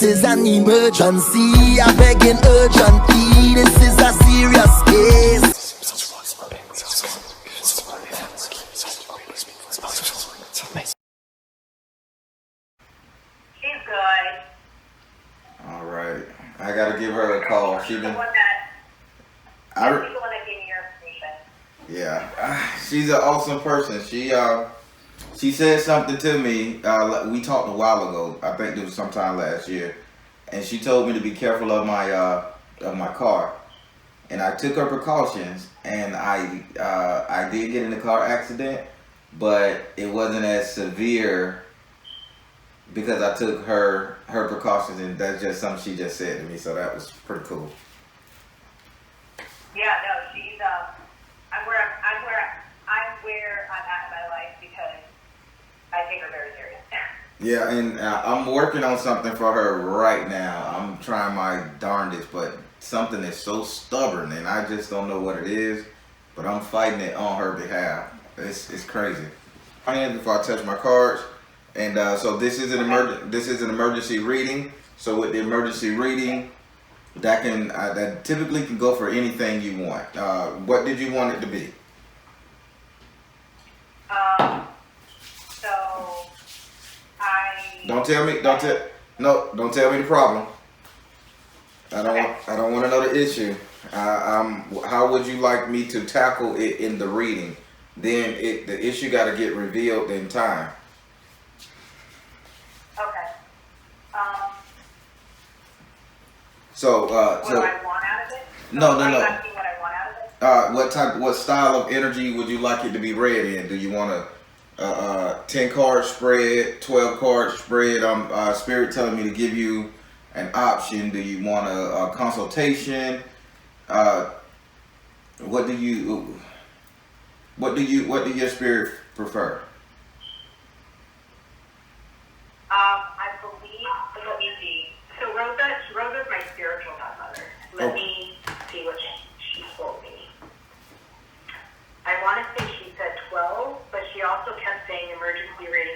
is an emergency. I begging urgently. This is a serious case. She's good. All right, I gotta give her a call. She's the one that gave me your information. Yeah, she's an awesome person. She said something to me. We talked a while ago. I think it was sometime last year, and she told me to be careful of my car. And I took her precautions, and I did get in a car accident, but it wasn't as severe because I took her precautions, and that's just something she just said to me. So that was pretty cool. Yeah, no, she's I'm where I'm at in my life because I take her very serious. Yeah, and I'm working on something for her right now. I'm trying my darndest, but something is so stubborn, and I just don't know what it is. But I'm fighting it on her behalf. It's crazy. Before I touch my cards, and so this is an emergency reading. So with the emergency reading, that typically can go for anything you want. What did you want it to be? So Don't tell me the problem. I don't want to know the issue. How would you like me to tackle it in the reading? Then the issue got to get revealed in time. Okay. So what do I want out of it? No. What I want out of it? What style of energy would you like it to be read in? Do you want a 10 card spread, 12 card spread? Spirit telling me to give you an option. Do you want a consultation? What do your spirit prefer? I believe. Let me see. So Rosa's my spiritual godmother. Let me see what she told me. I want to say she said 12, but she also kept saying emergency reading.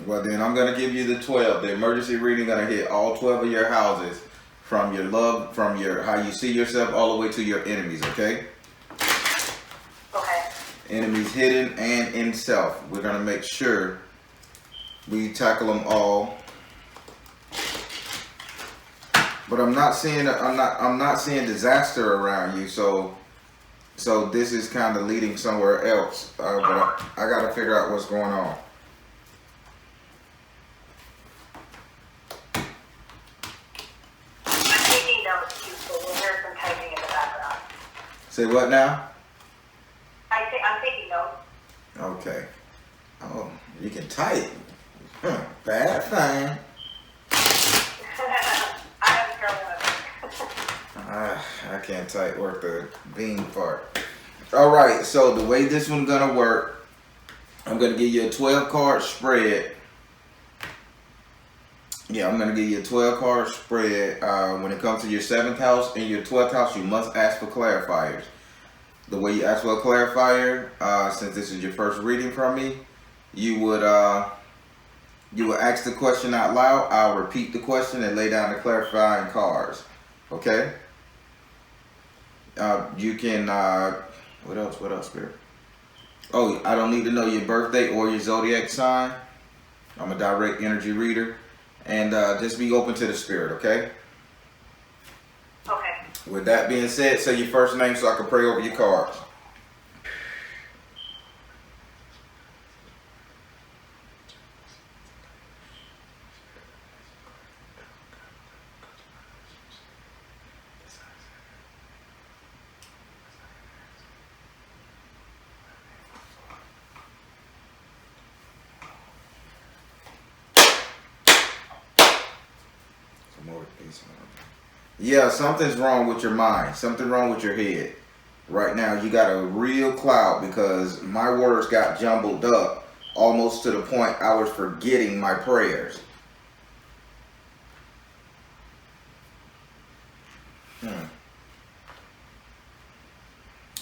Well, then I'm going to give you the 12. The emergency reading going to hit all 12 of your houses, from your love, from your how you see yourself, all the way to your enemies, okay? Okay. Enemies hidden and in self. We're going to make sure we tackle them all. But I'm not seeing disaster around you, so this is kind of leading somewhere else. But I got to figure out what's going on. I'm taking notes too, so we'll hear some typing in the background. Say what now? I'm taking notes. Okay. Oh, you can type. Bad thing. I have a terrible I can't type worth the bean part. All right, so the way this one's gonna work, I'm gonna give you a 12 card spread. Yeah, I'm gonna give you a 12 card spread. When it comes to your 7th house and your 12th house, you must ask for clarifiers. The way you ask for a clarifier, since this is your first reading from me, you would ask the question out loud. I'll repeat the question and lay down the clarifying cards. Okay? You can, what else, Spirit? Oh, I don't need to know your birthday or your zodiac sign. I'm a direct energy reader. And just be open to the Spirit, okay? Okay. With that being said, say your first name so I can pray over your cards. Yeah, something's wrong with your mind. Something wrong with your head. Right now, you got a real cloud because my words got jumbled up almost to the point I was forgetting my prayers.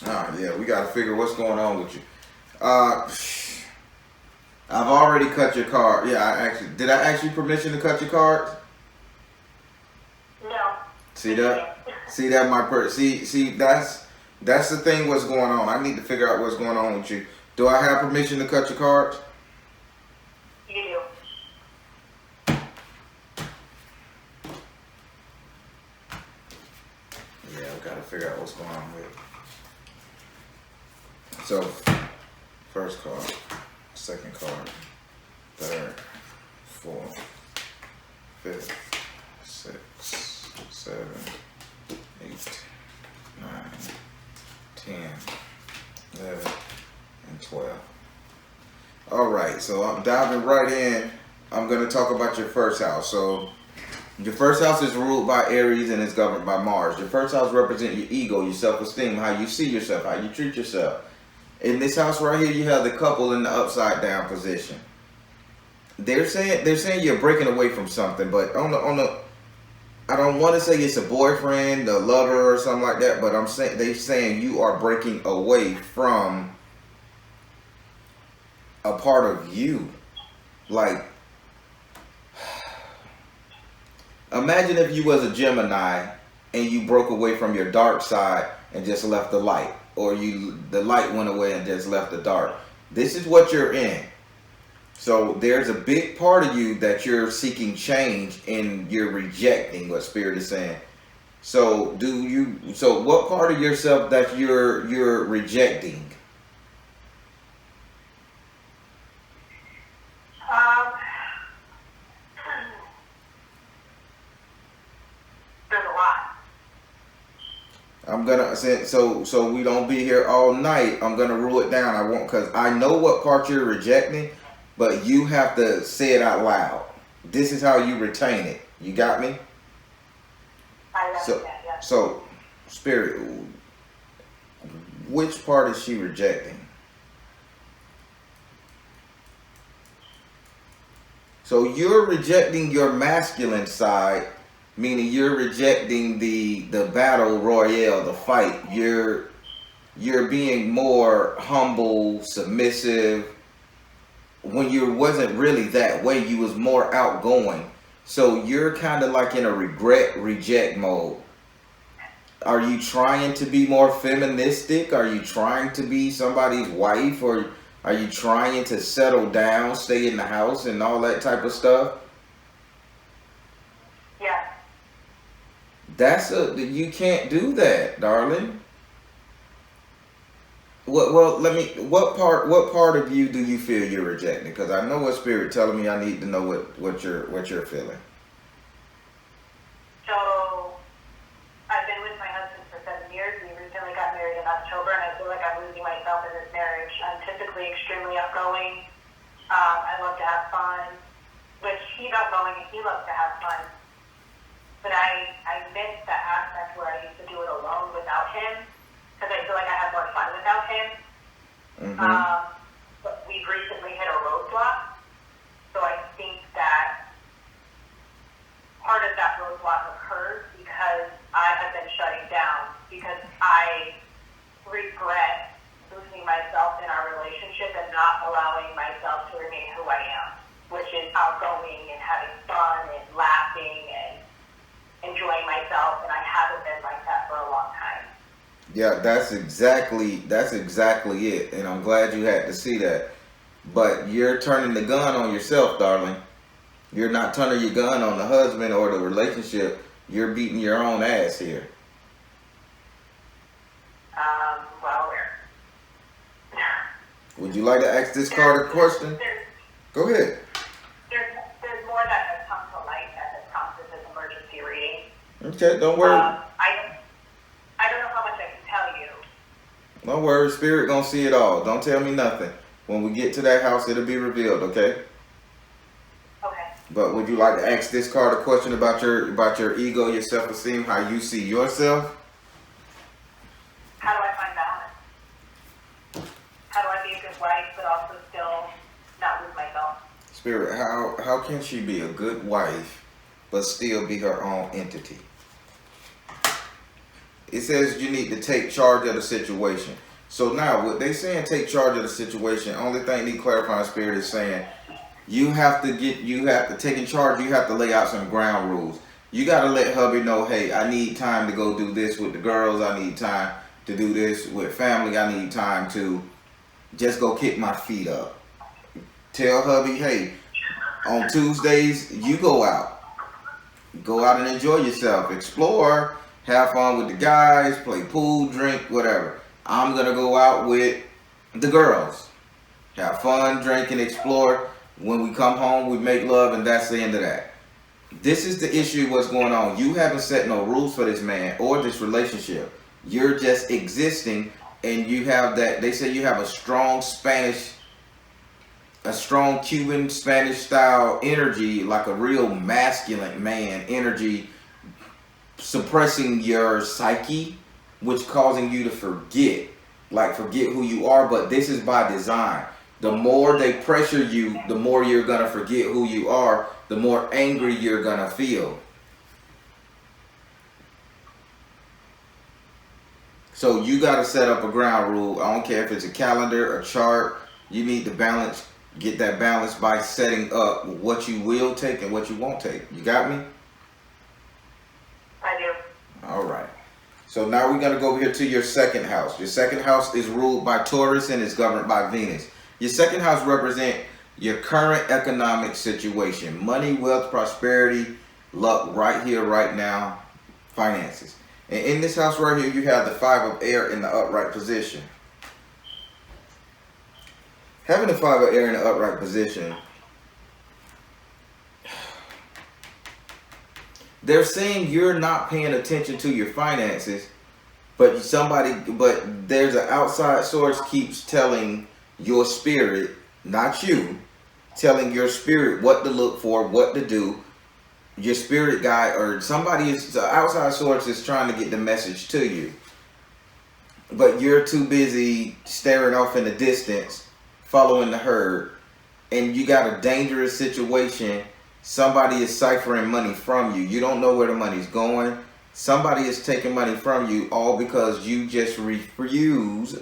Yeah, we got to figure what's going on with you. I've already cut your card. Yeah, did I ask you permission to cut your cards? No. See that? See that see that's the thing. What's going on? I need to figure out what's going on with you. Do I have permission to cut your cards? You do. Yeah, we gotta figure out what's going on with it. So, first card, second card, third, fourth, fifth, sixth, 7, 8, 9, 10, 11, and 12. All right, so I'm diving right in. I'm going to talk about your first house. So your first house is ruled by Aries and is governed by Mars. Your first house represents your ego, your self-esteem, how you see yourself, how you treat yourself. In this house right here, you have the couple in the upside down position. They're saying you're breaking away from something, but on the I don't want to say it's a boyfriend, a lover, or something like that, but they're saying you are breaking away from a part of you. Like, imagine if you was a Gemini and you broke away from your dark side and just left the light, or the light went away and just left the dark. This is what you're in. So there's a big part of you that you're seeking change and you're rejecting what Spirit is saying. So what part of yourself that you're rejecting? There's a lot. I'm gonna say so we don't be here all night. I'm gonna rule it down. Because I know what part you're rejecting, but you have to say it out loud. This is how you retain it. You got me? I understand, yeah. So, Spirit, which part is she rejecting? So you're rejecting your masculine side, meaning you're rejecting the battle royale, the fight. You're being more humble, submissive. When you wasn't really that way, you was more outgoing. So you're kind of like in a reject mode. Are you trying to be more feministic? Are you trying to be somebody's wife? Or are you trying to settle down, stay in the house and all that type of stuff? Yeah. You can't do that, darling. What part of you do you feel you're rejecting? Because I know what Spirit telling me. I need to know what you're feeling. So, I've been with my husband for 7 years. We recently got married in October, and I feel like I'm losing myself in this marriage. I'm typically extremely outgoing. I love to have fun, which he's outgoing and he loves to have fun. But I miss that aspect where I used to do it alone without him, because I feel like I have more fun without him. Mm-hmm. But we've recently hit a roadblock, so I think that part of that roadblock occurs because I have been shutting down, because I regret losing myself in our relationship and not allowing myself to remain who I am, which is outgoing and having fun and laughing and enjoying myself, and I haven't been like that for a long time. Yeah, that's exactly it, and I'm glad you had to see that. But you're turning the gun on yourself, darling. You're not turning your gun on the husband or the relationship. You're beating your own ass here. Well, Would you like to ask this card a question? Go ahead. There's more that has come to light that has prompted this emergency reading. Okay, don't worry. I don't know how much I can tell you. Don't worry, Spirit gonna see it all. Don't tell me nothing. When we get to that house, it'll be revealed, okay? Okay. But would you like to ask this card a question about your ego, your self-esteem, how you see yourself? How do I find balance? How do I be a good wife but also still not lose myself? Spirit, how can she be a good wife but still be her own entity? It says you need to take charge of the situation. So now, what they saying, take charge of the situation. Only thing the clarifying spirit is saying, you have to take in charge. You have to lay out some ground rules. You got to let hubby know, hey, I need time to go do this with the girls. I need time to do this with family. I need time to just go kick my feet up. Tell hubby, hey, on Tuesdays, you go out. Go out and enjoy yourself. Explore. Have fun with the guys. Play pool, drink, whatever. I'm going to go out with the girls. Have fun, drink, and explore. When we come home, we make love, and that's the end of that. This is the issue, what's going on. You haven't set no rules for this man or this relationship. You're just existing, and you have that, they say you have a strong Cuban Spanish style energy, like a real masculine man energy, suppressing your psyche, which causing you to forget who you are. But this is by design. The more they pressure you, the more you're going to forget who you are, the more angry you're going to feel. So you got to set up a ground rule. I don't care if it's a calendar, a chart. You need to balance, get that balance by setting up what you will take and what you won't take. You got me? I do. All right. So now we're going to go over here to your second house. Your second house is ruled by Taurus and is governed by Venus. Your second house represents your current economic situation. Money, wealth, prosperity, luck right here, right now, finances. And in this house right here, you have the 5 of air in the upright position. Having the 5 of air in the upright position, they're saying you're not paying attention to your finances, but there's an outside source keeps telling your spirit, not you, telling your spirit what to look for, what to do. Your spirit guide or somebody is, the outside source is trying to get the message to you. But you're too busy staring off in the distance, following the herd, and you got a dangerous situation. Somebody is ciphering money from you. You don't know where the money's going. Somebody is taking money from you, all because you just refuse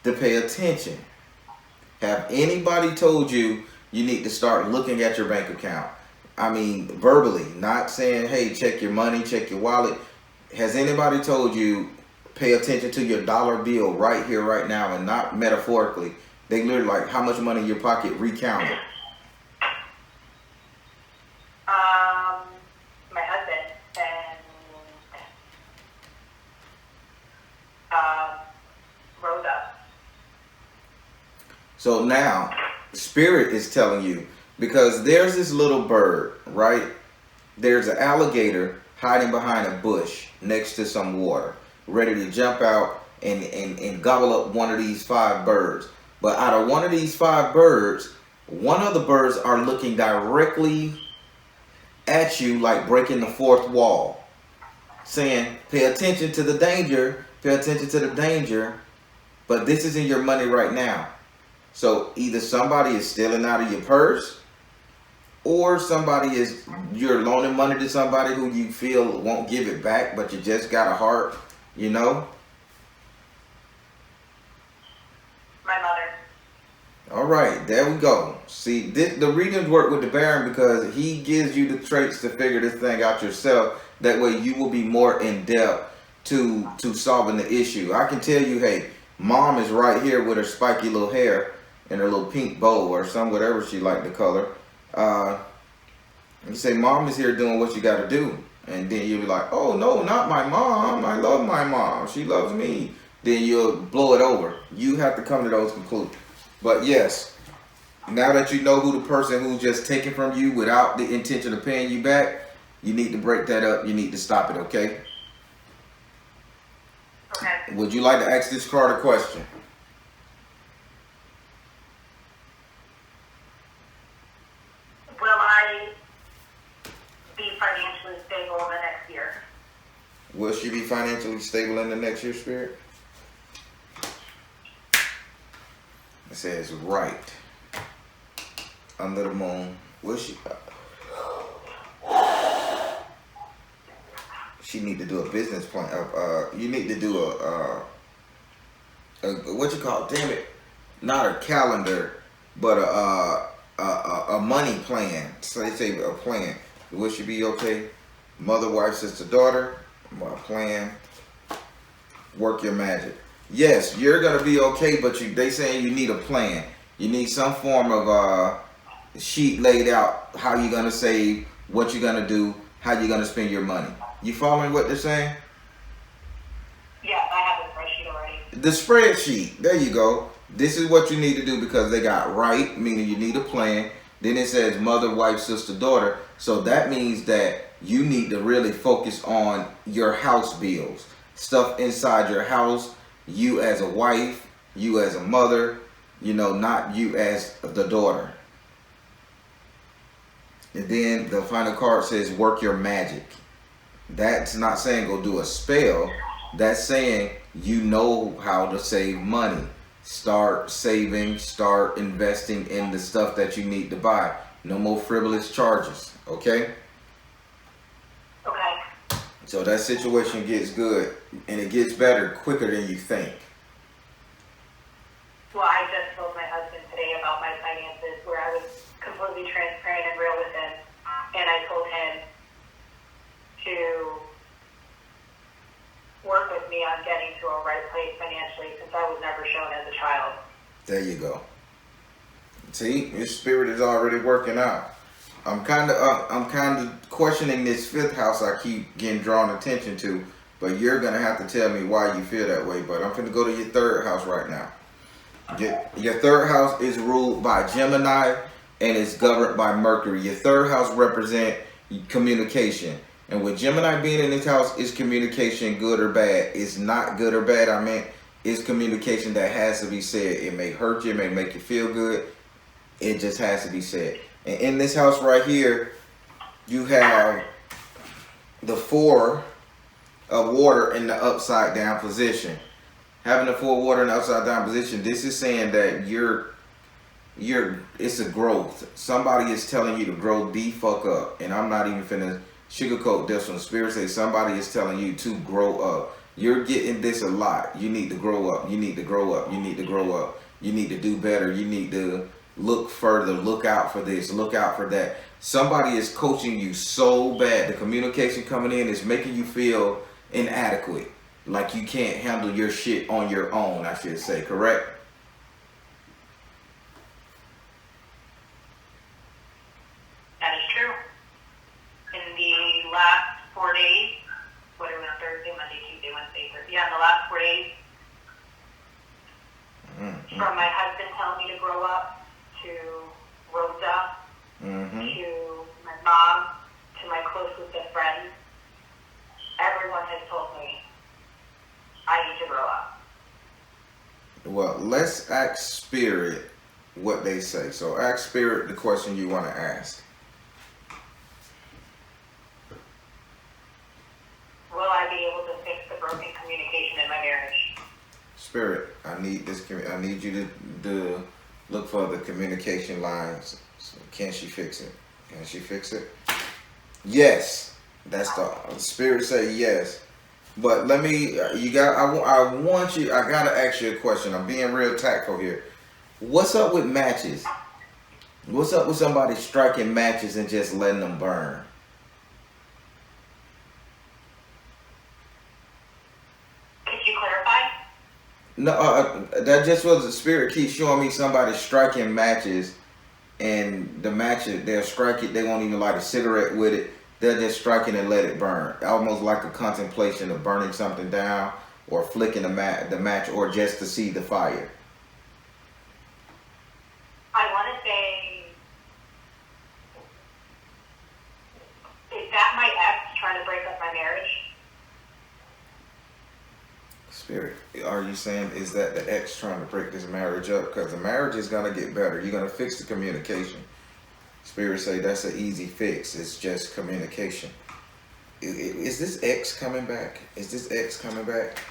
to pay attention. Have anybody told you you need to start looking at your bank account? I mean, verbally, not saying, hey, check your money, check your wallet. Has anybody told you pay attention to your dollar bill right here, right now, and not metaphorically? They literally like how much money in your pocket, recount it. My husband and Rosa. So now, Spirit is telling you, because there's this little bird, right? There's an alligator hiding behind a bush next to some water, ready to jump out and gobble up one of these 5 birds. But out of one of these 5 birds, one of the birds are looking directly at you, like breaking the 4th wall, saying, pay attention to the danger, pay attention to the danger, but this isn't your money right now. So either somebody is stealing out of your purse, or you're loaning money to somebody who you feel won't give it back, but you just got a heart, you know? My mother. All right, there we go. See, the readings work with the Baron because he gives you the traits to figure this thing out yourself. That way you will be more in depth to solving the issue. I can tell you, hey, mom is right here with her spiky little hair and her little pink bow or whatever she like the color. You say, mom is here doing what you got to do. And then you'll be like, oh, no, not my mom. I love my mom. She loves me. Then you'll blow it over. You have to come to those conclusions. But yes, now that you know who the person who's just taking from you without the intention of paying you back, you need to break that up. You need to stop it, okay? Okay. Would you like to ask this card a question? Will I be financially stable in the next year? Will she be financially stable in the next year, Spirit? It says right. Under the moon. Will she? She need to do a business plan. You need to do what you call it? Damn it, not a calendar, but a money plan. So they say a plan. Would she be okay? Mother, wife, sister, daughter. My plan. Work your magic. Yes, you're gonna be okay, but they saying you need a plan. You need some form of sheet laid out. How you gonna save? What you gonna do? How you gonna spend your money? You following what they're saying? Yes, I have a spreadsheet already. The spreadsheet. There you go. This is what you need to do because they got right, meaning you need a plan. Then it says mother, wife, sister, daughter. So that means that you need to really focus on your house bills. Stuff inside your house. You as a wife, you as a mother, you know, not you as the daughter. And then the final card says work your magic. That's not saying go do a spell. That's saying you know how to save money. Start saving, start investing in the stuff that you need to buy. No more frivolous charges, okay? Okay. So that situation gets good and it gets better quicker than you think. Well, I just told my husband today about my finances where I was completely transparent and real with him. And I told him to work with me on getting to a right place financially since I was never shown as a child. There you go. See, your spirit is already working out. I'm kind of questioning this fifth house I keep getting drawn attention to, but you're gonna have to tell me why you feel that way. But I'm gonna go to your third house right now. Your third house is ruled by Gemini and it's governed by Mercury. Your third house represents communication. And with Gemini being in this house, is communication good or bad? It's not good or bad. I meant it's communication that has to be said. It may hurt you, it may make you feel good. It just has to be said. And in this house right here, you have the 4 of water in the upside down position. Having the 4 of water in the upside down position, this is saying that it's a growth. Somebody is telling you to grow the fuck up. And I'm not even finna sugarcoat this one. Spirit says somebody is telling you to grow up. You're getting this a lot. You need to grow up. You need to grow up. You need to grow up. You need to do better. You need to look further. Look out for this. Look out for that. Somebody is coaching you so bad. The communication coming in is making you feel inadequate. Like you can't handle your shit on your own, I should say. Correct? That is true. In the last 4 days, what are we on Thursday, Monday, Tuesday, Wednesday, Thursday? Yeah, in the last 4 days, from my husband telling me to grow up, to Rosa, to my mom, to my closest of friends, everyone has told me I need to grow up. Well, let's ask Spirit what they say. So ask Spirit the question you want to ask. Will I be able to fix the broken communication in my marriage? Spirit, I need this. I need you to look for the communication lines. So can she fix it? Can she fix it? Yes. That's the Spirit say yes. But let me. I want you. I gotta ask you a question. I'm being real tactful here. What's up with matches? What's up with somebody striking matches and just letting them burn? Could you clarify? No, that just was the Spirit keeps showing me somebody striking matches, and the matches they'll strike it. They won't even light a cigarette with it. They're just striking and let it burn, almost like a contemplation of burning something down, or flicking the match, or just to see the fire. I want to say, is that my ex trying to break up my marriage? Spirit, are you saying is that the ex trying to break this marriage up? Because the marriage is going to get better. You're going to fix the communication. Spirit say that's an easy fix. It's just communication. Is this ex coming back? Is this ex coming back?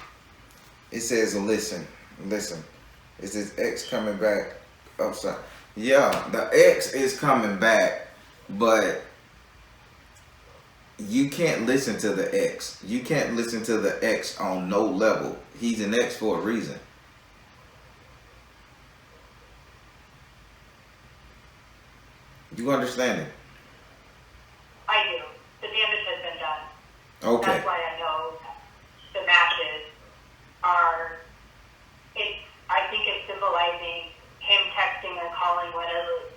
It says listen. Is this ex coming back upside? Yeah, the ex is coming back, but you can't listen to the ex. You can't listen to the ex on no level. He's an ex for a reason. You understand it? I do. The damage has been done. Okay. That's why I know the matches are, I think it's symbolizing him texting and calling whenever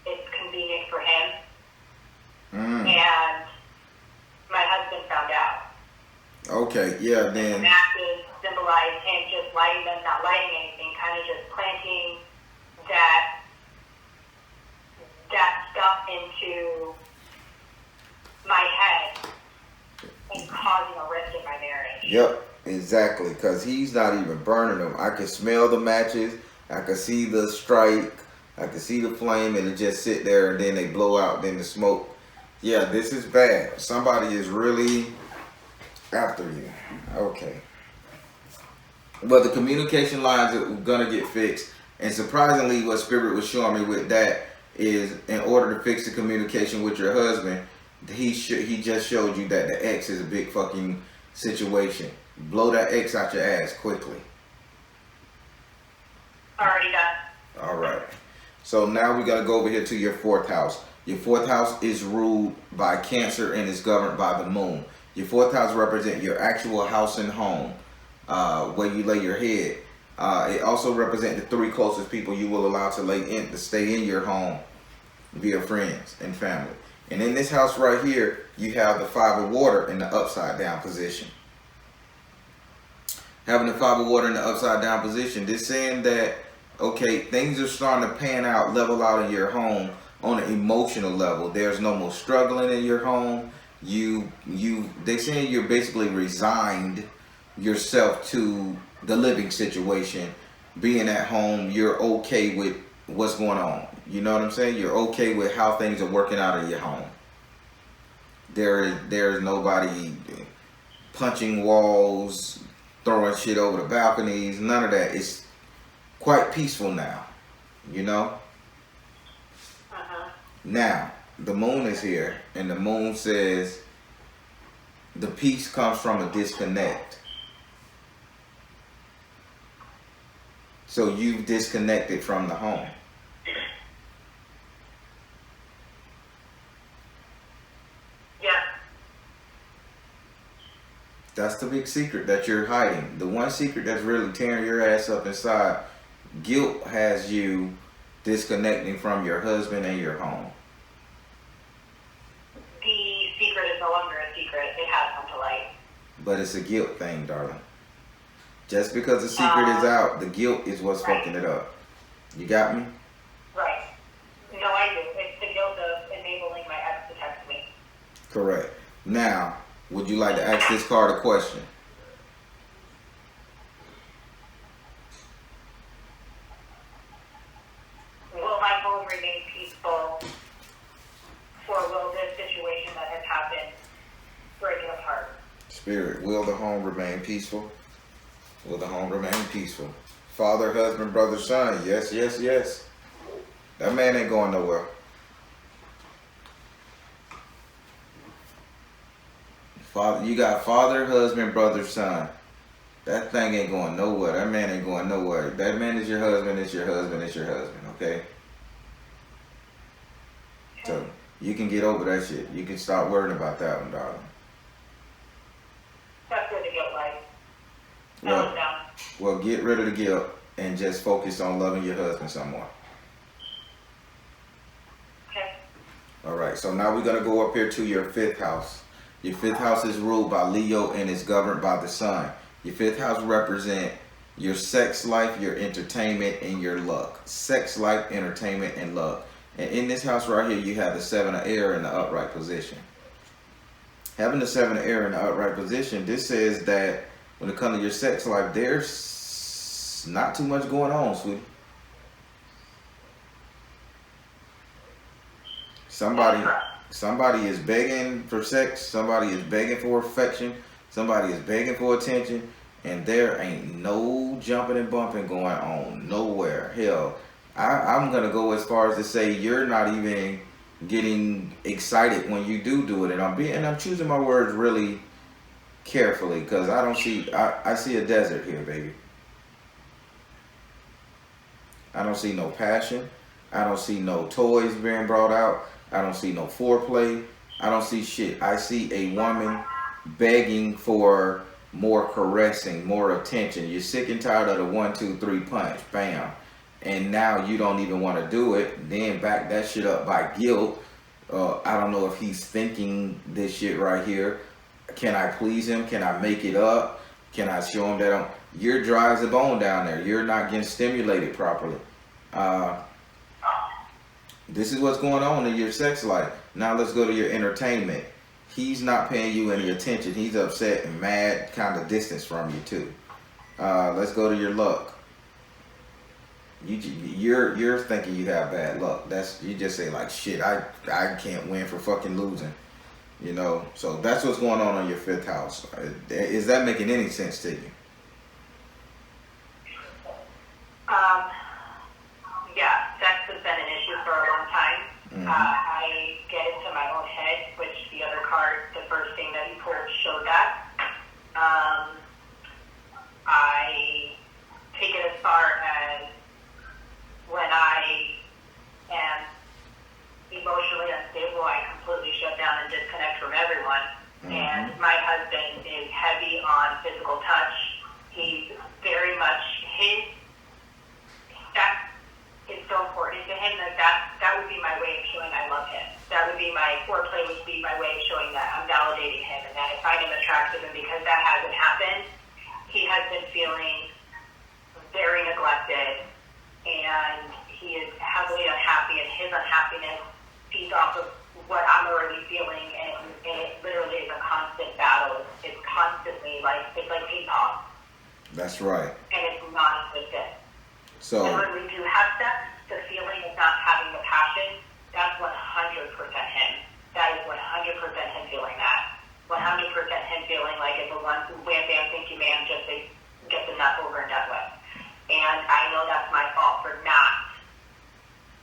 it's convenient for him. And my husband found out. Okay, yeah, then. The matches symbolize him just lighting them, not lighting anything, kind of just planting that stuff into my head and causing a rift in my marriage. Yep, exactly, because he's not even burning them. I can smell the matches, I can see the strike, I can see the flame, and it just sit there, and then they blow out, then the smoke. Yeah, this is bad. Somebody is really after you. Okay. But the communication lines are gonna get fixed. And surprisingly, what Spirit was showing me with that is, in order to fix the communication with your husband, he just showed you that the ex is a big fucking situation. Blow that ex out your ass quickly. Already done. All right. So now we gotta go over here to your 4th house. Your 4th house is ruled by Cancer and is governed by the moon. Your 4th house represents your actual house and home, where you lay your head. It also represents the 3 closest people you will allow to stay in your home via friends and family. And in this house right here, you have the 5 of water in the upside down position. Having the 5 of water in the upside down position, this saying that, okay, things are starting to pan out, level out in your home on an emotional level. There's no more struggling in your home. They saying you're basically resigned yourself to the living situation, being at home. You're okay with what's going on. You know what I'm saying? You're okay with how things are working out in your home. There's nobody punching walls, throwing shit over the balconies, none of that. It's quite peaceful now, you know? Now, the moon is here, and the moon says the peace comes from a disconnect. So you've disconnected from the home. Yeah. That's the big secret that you're hiding. The one secret that's really tearing your ass up inside. Guilt has you disconnecting from your husband and your home. The secret is no longer a secret. It has come to light. But it's a guilt thing, darling. Just because the secret is out, the guilt is what's fucking it up. You got me? Right. No, I do. It's the guilt of enabling my ex to text me. Correct. Now, would you like to ask this card a question? Will my home remain peaceful, or will this situation that has happened break it apart? Spirit, will the home remain peaceful? Will the home remain peaceful? Father, husband, brother, son. Yes, yes, yes. That man ain't going nowhere. Father, you got father, husband, brother, son. That thing ain't going nowhere. That man ain't going nowhere. That man is your husband, it's your husband, it's your husband, okay? So, you can get over that shit. You can stop worrying about that one, darling. That's where the guilt lies. Well, get rid of the guilt and just focus on loving your husband some more. Okay. All right, so now we're going to go up here to your 5th house. Your 5th house is ruled by Leo and is governed by the sun. Your 5th house represents your sex life, your entertainment, and your luck. Sex life, entertainment, and luck. And in this house right here, you have the 7 of air in the upright position. Having the 7 of air in the upright position, this says that when it comes to your sex life, there's not too much going on, sweetie. Somebody is begging for sex. Somebody is begging for affection. Somebody is begging for attention. And there ain't no jumping and bumping going on nowhere. Hell, I'm going to go as far as to say you're not even getting excited when you do it. And I'm choosing my words really carefully because I see a desert here, baby. I don't see no passion. I don't see no toys being brought out. I don't see no foreplay. I don't see shit. I see a woman begging for more caressing, more attention. You're sick and tired of the 1, 2, 3 punch, bam. And now you don't even want to do it. Then back that shit up by guilt. I don't know if he's thinking this shit right here. Can I please him? Can I make it up? Can I show him that you're dry as a bone down there? You're not getting stimulated properly. This is what's going on in your sex life. Now let's go to your entertainment. He's not paying you any attention. He's upset and mad, kind of distance from you too. Let's go to your luck. You're thinking you have bad luck. You just say like, shit, I can't win for fucking losing. You know, so that's what's going on your 5th house. Is that making any sense to you? Yeah, sex has been an issue for a long time. Mm-hmm. I get into my own head, which the other card, the first thing that he pulled, showed that. I take it as far as when I am emotionally unstable, I completely shut down and disconnect from everyone. Mm-hmm. And my husband is heavy on physical touch. He's very much that is so important to him that would be my way of showing I love him. That would be my foreplay, would be my way of showing that I'm validating him and that I find him attractive. And because that hasn't happened, he has been feeling very neglected, and he is heavily unhappy, and his unhappiness feeds off of what I'm already feeling, and it literally is a constant battle. It's constantly it's like ping pong. That's right. And it's non-existent. So, and when we do have sex, the feeling of not having the passion, that's 100% him. That is 100% him feeling that. 100% him feeling like it's a one wham bam thank you ma'am, just to get the nut over and done with. And I know that's my fault for not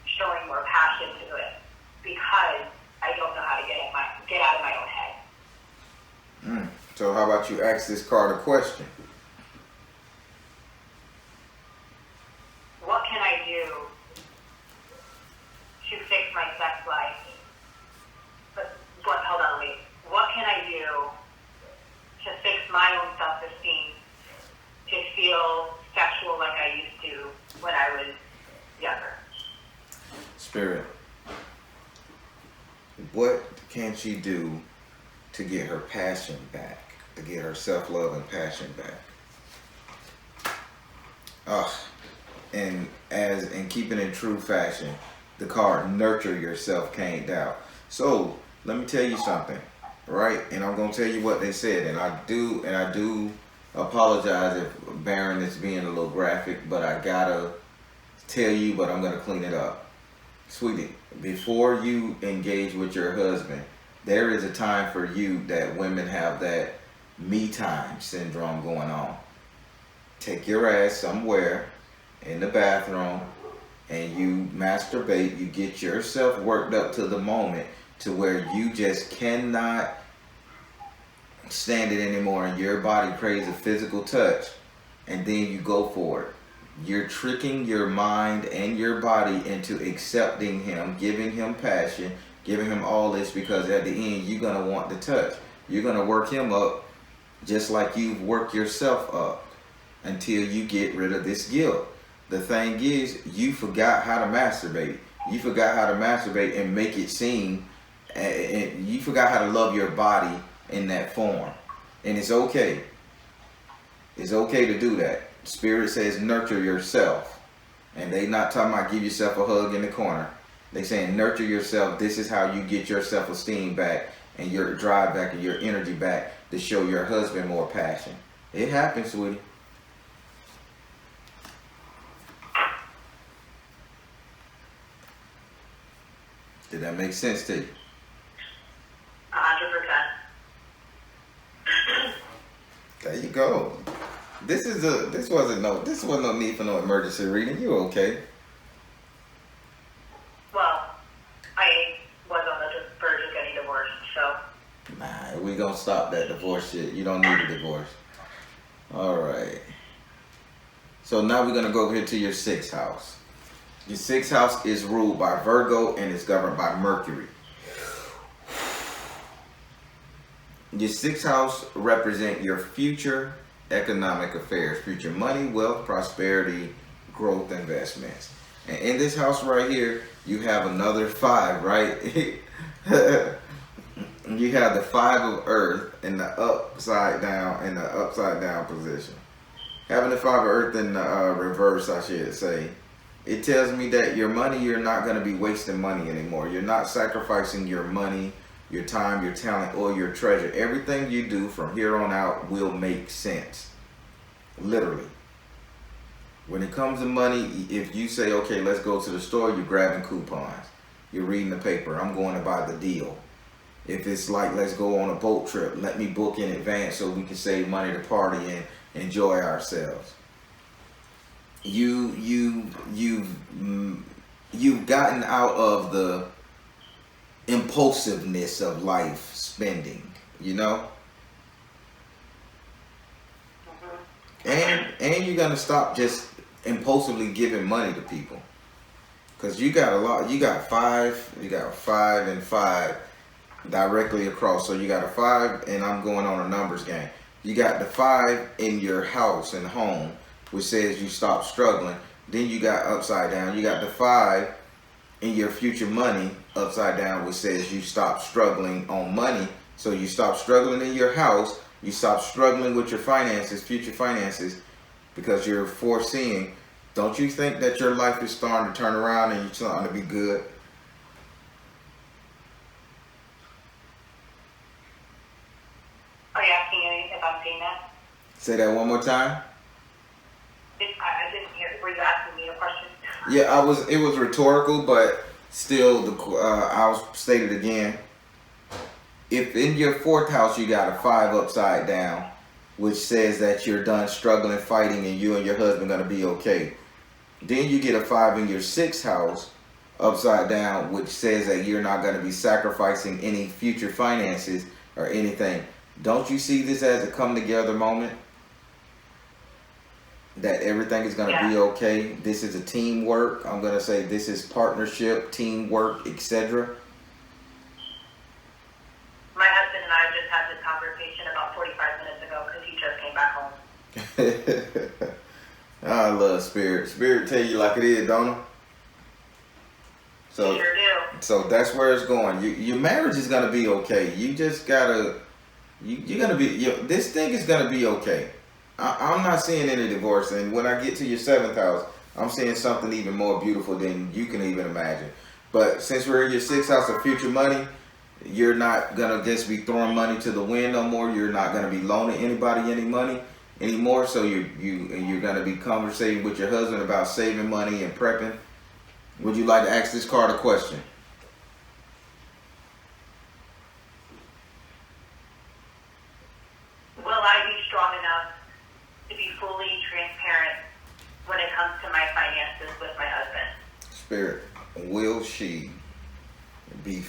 showing more passion to it, because I don't know how to get out of my own head. So how about you ask this card a question? What can I do to fix my sex life? Hold on, wait. What can I do to fix my own self-esteem, to feel sexual like I used to when I was younger? Spirit, what can she do to get her passion back, to get her self-love and passion back? And keeping in true fashion, the card nurture yourself came down. So let me tell you something, right? And I'm gonna tell you what they said, and I do apologize if Baron is being a little graphic, but I gotta tell you, but I'm gonna clean it up. Sweetie, before you engage with your husband, there is a time for you that women have that me time syndrome going on. Take your ass somewhere in the bathroom and you masturbate. You get yourself worked up to the moment to where you just cannot stand it anymore and your body craves a physical touch, and then you go for it. You're tricking your mind and your body into accepting him, giving him passion, giving him all this, because at the end you're going to want the touch. You're going to work him up just like you've worked yourself up until you get rid of this guilt. The thing is, you forgot how to masturbate. You forgot how to masturbate and make it seem, and you forgot how to love your body in that form. And it's okay. It's okay to do that. Spirit says nurture yourself. And they not talking about give yourself a hug in the corner. They saying nurture yourself. This is how you get your self-esteem back and your drive back and your energy back to show your husband more passion. It happens, sweetie. Did that make sense to you? 100%. There you go. This wasn't no need for no emergency reading. You okay? Well, I was on the verge of getting divorced, so. Nah, we gonna stop that divorce shit. You don't need a divorce. All right. So now we're gonna go over here to your 6th house. Your sixth house is ruled by Virgo and is governed by Mercury. Your sixth house represents your future economic affairs, future money, wealth, prosperity, growth, investments. And in this house right here, you have another 5, right? You have the 5 of Earth in the upside down position. Having the 5 of Earth in the reverse, I should say, it tells me that your money, you're not going to be wasting money anymore. You're not sacrificing your money, your time, your talent, or your treasure. Everything you do from here on out will make sense. Literally. When it comes to money, if you say, okay, let's go to the store, you're grabbing coupons. You're reading the paper. I'm going to buy the deal. If it's like, let's go on a boat trip, let me book in advance so we can save money to party and enjoy ourselves. You've gotten out of the impulsiveness of life spending, you know? And you're gonna stop just impulsively giving money to people. Cause you got a lot, you got 5 and 5 directly across. So you got a 5, and I'm going on a numbers game. You got the 5 in your house and home, which says you stop struggling. Then you got upside down, you got the 5 in your future money upside down, which says you stop struggling on money. So you stop struggling in your house, you stop struggling with your finances, future finances, because you're foreseeing. Don't you think that your life is starting to turn around and you're starting to be good? Are you asking me if I'm seeing that? Say that one more time. I didn't hear. Were you asking me a question? Yeah, it was rhetorical, but still, I'll state it again. If in your 4th house you got a 5 upside down, which says that you're done struggling, fighting, and you and your husband gonna be okay. Then you get a 5 in your 6th house upside down, which says that you're not gonna be sacrificing any future finances or anything. Don't you see this as a come together moment? That everything is going to be okay. This is a teamwork. I'm going to say this is partnership, teamwork, etc. My husband and I just had this conversation about 45 minutes ago because he just came back home. I love Spirit. Spirit tell you like it is, don't it? So, sure do. So that's where it's going. Your marriage is going to be okay. You just got to, you're going to be, this thing is going to be okay. I'm not seeing any divorce, and when I get to your 7th house, I'm seeing something even more beautiful than you can even imagine. But since we're in your 6th house of future money, you're not gonna just be throwing money to the wind no more. You're not gonna be loaning anybody any money anymore. So you're gonna be conversating with your husband about saving money and prepping. Would you like to ask this card a question? Will I be strong enough to be fully transparent when it comes to my finances with my husband? Spirit, will she be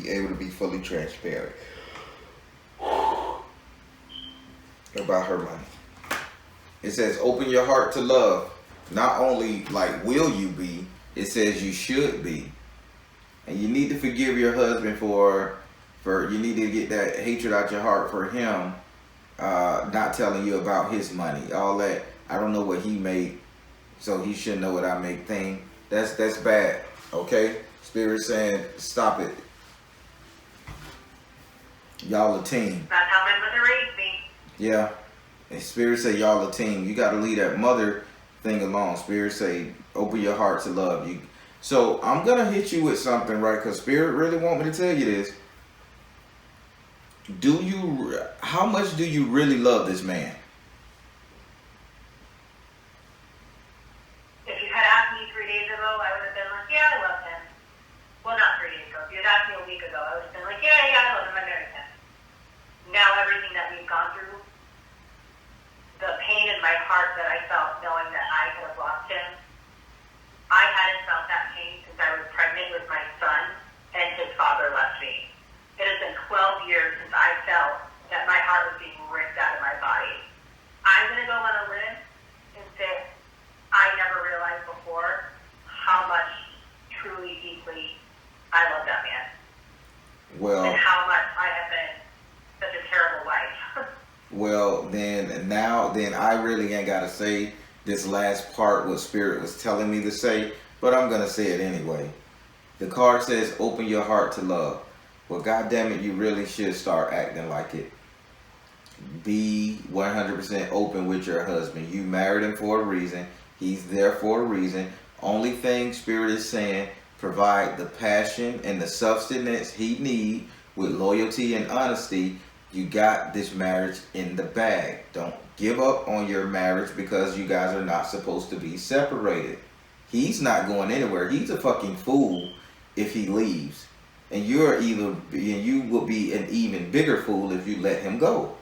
able to be fully transparent about her money? It says open your heart to love. Not only like will you be, it says you should be. And you need to forgive your husband for you need to get that hatred out your heart for him not telling you about his money. All that, I don't know what he made, so he shouldn't know what I make thing. That's bad. Okay? Spirit saying stop it. Y'all a team. That's how my mother raised me. Yeah. And Spirit say y'all a team. You gotta leave that mother thing alone. Spirit say open your heart to love. You. So I'm gonna hit you with something, right? Because Spirit really want me to tell you this. How much do you really love this man? If you had asked me 3 days ago, I would have been like, yeah, I love him. Well, not 3 days ago. If you had asked me a week ago, I would have been like, yeah, I love him. I married him. Now everything that we've gone through, the pain in my heart that I felt knowing that I could have lost him, I hadn't felt that pain since I was pregnant with my son and his father left me. It has been 12 years since I felt that my heart was being ripped out of my body. now, then I really ain't got to say this last part, what Spirit was telling me to say, but I'm going to say it anyway. The card says, open your heart to love. Well, God damn it, you really should start acting like it. Be 100% open with your husband. You married him for a reason. He's there for a reason. Only thing Spirit is saying, provide the passion and the substance he need with loyalty and honesty. You got this marriage in the bag. Don't give up on your marriage because you guys are not supposed to be separated. He's not going anywhere. He's a fucking fool if he leaves. And you will be an even bigger fool if you let him go.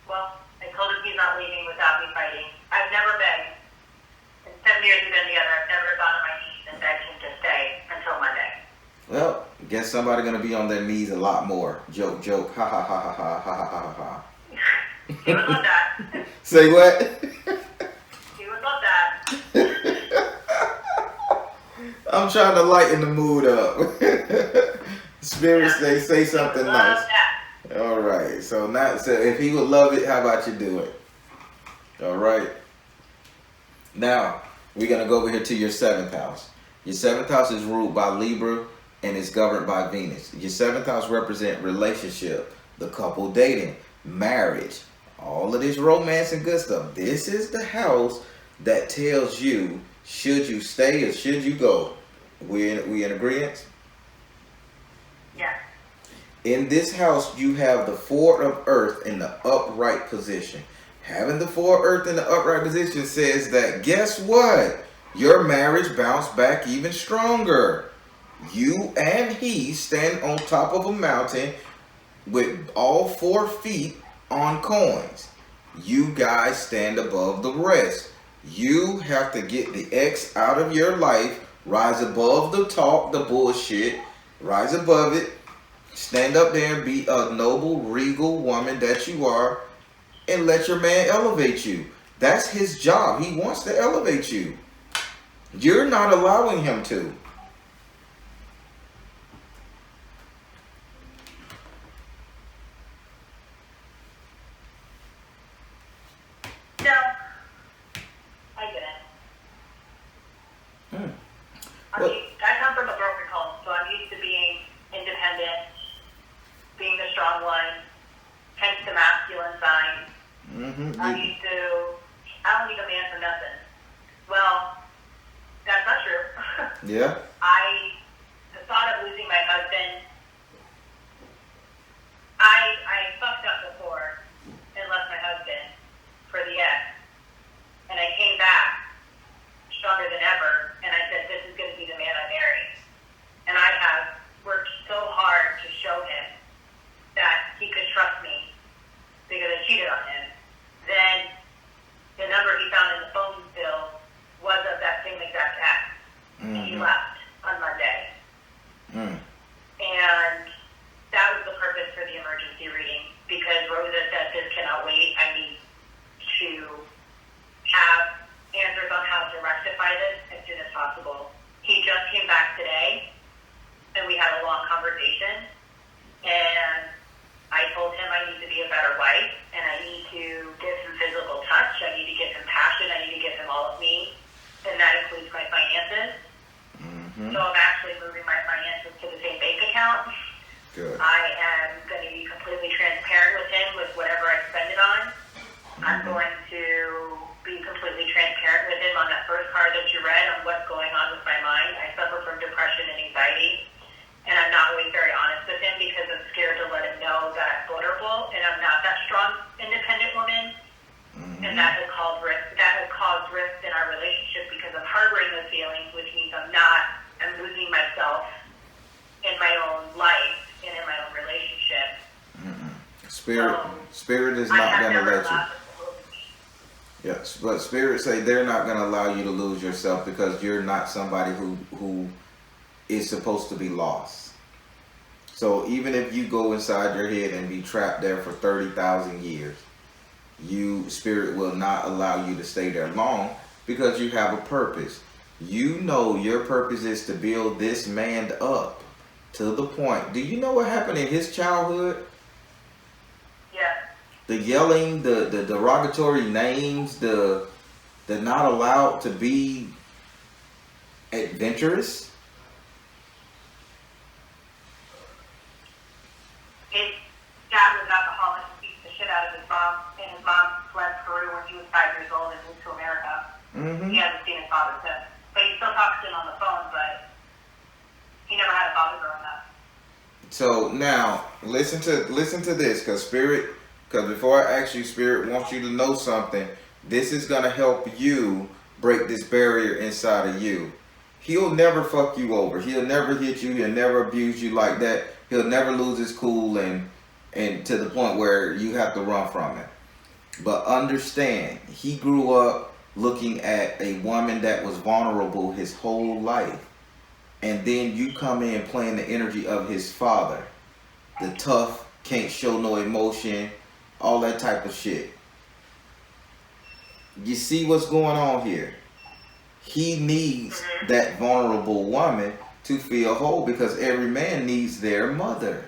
Well, I told him he's not leaving without me fighting. I've never begged. In 7 years we've been together, I've never gone on my knees and begged him to stay until Monday. Well, guess somebody gonna be on their knees a lot more. Joke, joke, ha ha ha ha ha ha ha ha ha. He would love that. Say what? He would love that. I'm trying to lighten the mood up. Spirit say something nice. That. All right. So if he would love it, how about you do it? All right. Now we're gonna go over here to your 7th house. Your 7th house is ruled by Libra and is governed by Venus. Your 7th house represents relationship, the couple dating, marriage, all of this romance and good stuff. This is the house that tells you, should you stay or should you go? We in agreement? Yeah. In this house, you have the 4 of Earth in the upright position. Having the 4 of Earth in the upright position says that, guess what? Your marriage bounced back even stronger. You and he stand on top of a mountain with all 4 feet on coins. You guys stand above the rest. You have to get the X out of your life, rise above the talk, the bullshit, rise above it, stand up there and be a noble, regal woman that you are, and let your man elevate you. That's his job. He wants to elevate you. You're not allowing him to. No. I get it. I come from a broken home, so I'm used to being independent, being the strong one, hence the masculine sign. I'm used to, I don't need a man for nothing. Well, that's not true. Yeah. The thought of losing my husband, I fucked up before and left my husband for the ex. And I came back stronger than ever, and I said, this is going to be the man I marry. And I have worked so hard to show him that he could trust me because I cheated on him. Then the number he found in the phone bill was of that same exact ex. And he left on Monday. And that was the purpose for the emergency reading, because Rosa said this cannot wait. I need to have answers on how to rectify this as soon as possible. He just came back today, and we had a long conversation, and I told him I need to be a better wife, and I need to give him physical touch, I need to give him passion, I need to give him all of me, and that includes my finances. So I'm actually moving my finances to the same bank account. Good. I am going to be completely transparent with him with whatever I spend it on. I'm going to be completely transparent with him on that first card that you read on what's going on with my mind. I suffer from depression and anxiety, and I'm not always very honest with him because I'm scared to let him know that I'm vulnerable and I'm not that strong, independent woman. And that has caused risk. That has caused risk in our relationship because I'm harboring those feelings, which means I'm losing myself in my own life and in my own relationship. Spirit is not going to let you. Yes, but Spirit say they're not going to allow you to lose yourself because you're not somebody who is supposed to be lost. So even if you go inside your head and be trapped there for 30,000 years, Spirit will not allow you to stay there long because you have a purpose. You know your purpose is to build this man up. to the point. Do you know what happened in his childhood? Yeah. The yelling, the derogatory names, the not allowed to be adventurous. His dad was an alcoholic and beat the shit out of his mom, and his mom left Peru when he was 5 years old and moved to America. Mm-hmm. He hasn't seen his father since. But he still talks to him on the phone, but he never had a father growing up. So now listen to this, because before I ask you, Spirit wants you to know something. This is gonna help you break this barrier inside of you. He'll never fuck you over. He'll never hit you. He'll never abuse you like that. He'll never lose his cool and to the point where you have to run from him. But understand, he grew up looking at a woman that was vulnerable his whole life. And then you come in playing the energy of his father. The tough, can't show no emotion, all that type of shit. You see what's going on here? He needs that vulnerable woman to feel whole, because every man needs their mother.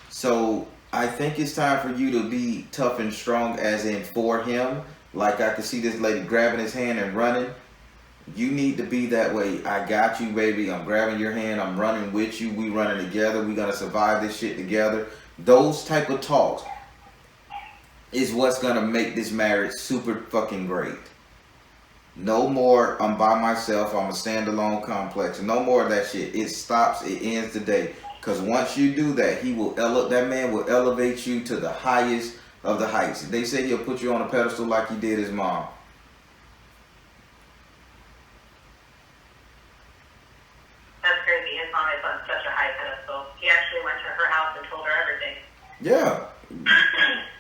So I think it's time for you to be tough and strong, as in for him. Like I could see this lady grabbing his hand and running. You need to be that way. I got you, baby. I'm grabbing your hand. I'm running with you. We running together. We gonna survive this shit together. Those type of talks is what's gonna make this marriage super fucking great. No more, I'm by myself, I'm a standalone complex. No more of that shit. It stops, it ends today. Because once you do that, that man will elevate you to the highest of the heights. They say he'll put you on a pedestal like he did his mom. That's crazy. His mom is on such a high pedestal. He actually went to her house and told her everything. Yeah.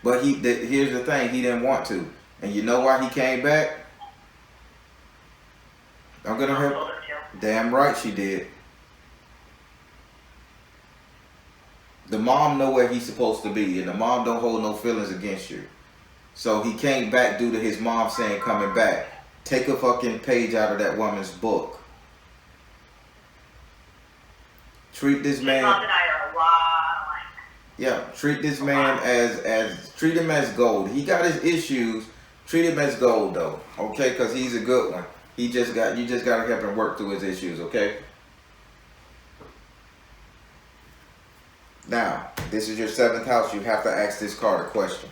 But here's the thing, he didn't want to. And you know why he came back? I'm gonna help. Damn right she did. The mom know where he's supposed to be, and the mom don't hold no feelings against you. So he came back due to his mom saying coming back. Take a fucking page out of that woman's book. Treat this man. Mom and I are a lot alike. Yeah, treat this man as treat him as gold. He got his issues. Treat him as gold though, okay? Because he's a good one. You just got to help him work through his issues, okay? Now, this is your 7th house. You have to ask this card a question.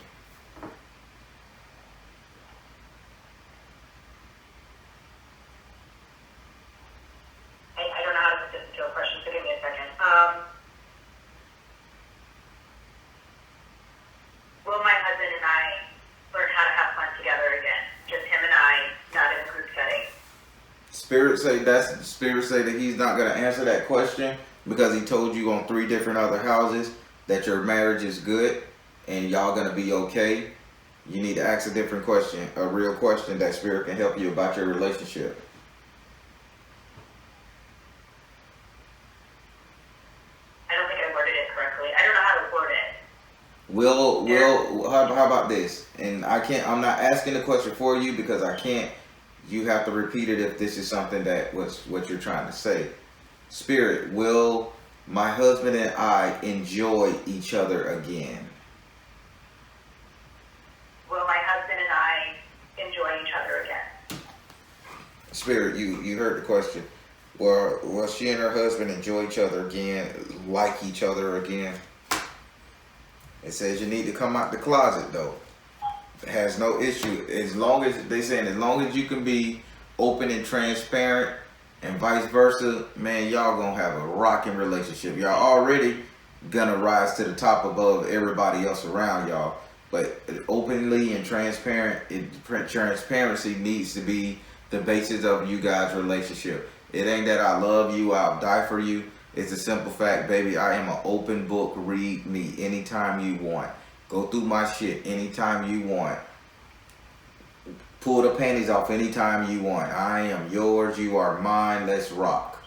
I don't know how to put this into a question, so give me a second. Will my husband and I learn how to have fun together again? Just him and I, not in a group setting. Spirit say that he's not going to answer that question because he told you on 3 different other houses that your marriage is good and y'all going to be okay. You need to ask a different question, a real question that Spirit can help you about your relationship. I don't think I worded it correctly. I don't know how to word it. How about this? And I'm not asking the question for you because I can't. You have to repeat it if this is something that was what you're trying to say. Spirit, will my husband and I enjoy each other again? Will my husband and I enjoy each other again? Spirit, you heard the question. Will she and her husband enjoy each other again, like each other again? It says you need to come out the closet though. It has no issue. As long as you can be open and transparent and vice versa, man, y'all gonna have a rocking relationship. Y'all already gonna rise to the top above everybody else around y'all. But openly and transparency needs to be the basis of you guys' relationship. It ain't that I love you, I'll die for you. It's a simple fact, baby, I am an open book. Read me anytime you want. Go through my shit anytime you want. Pull the panties off anytime you want. I am yours, you are mine, let's rock.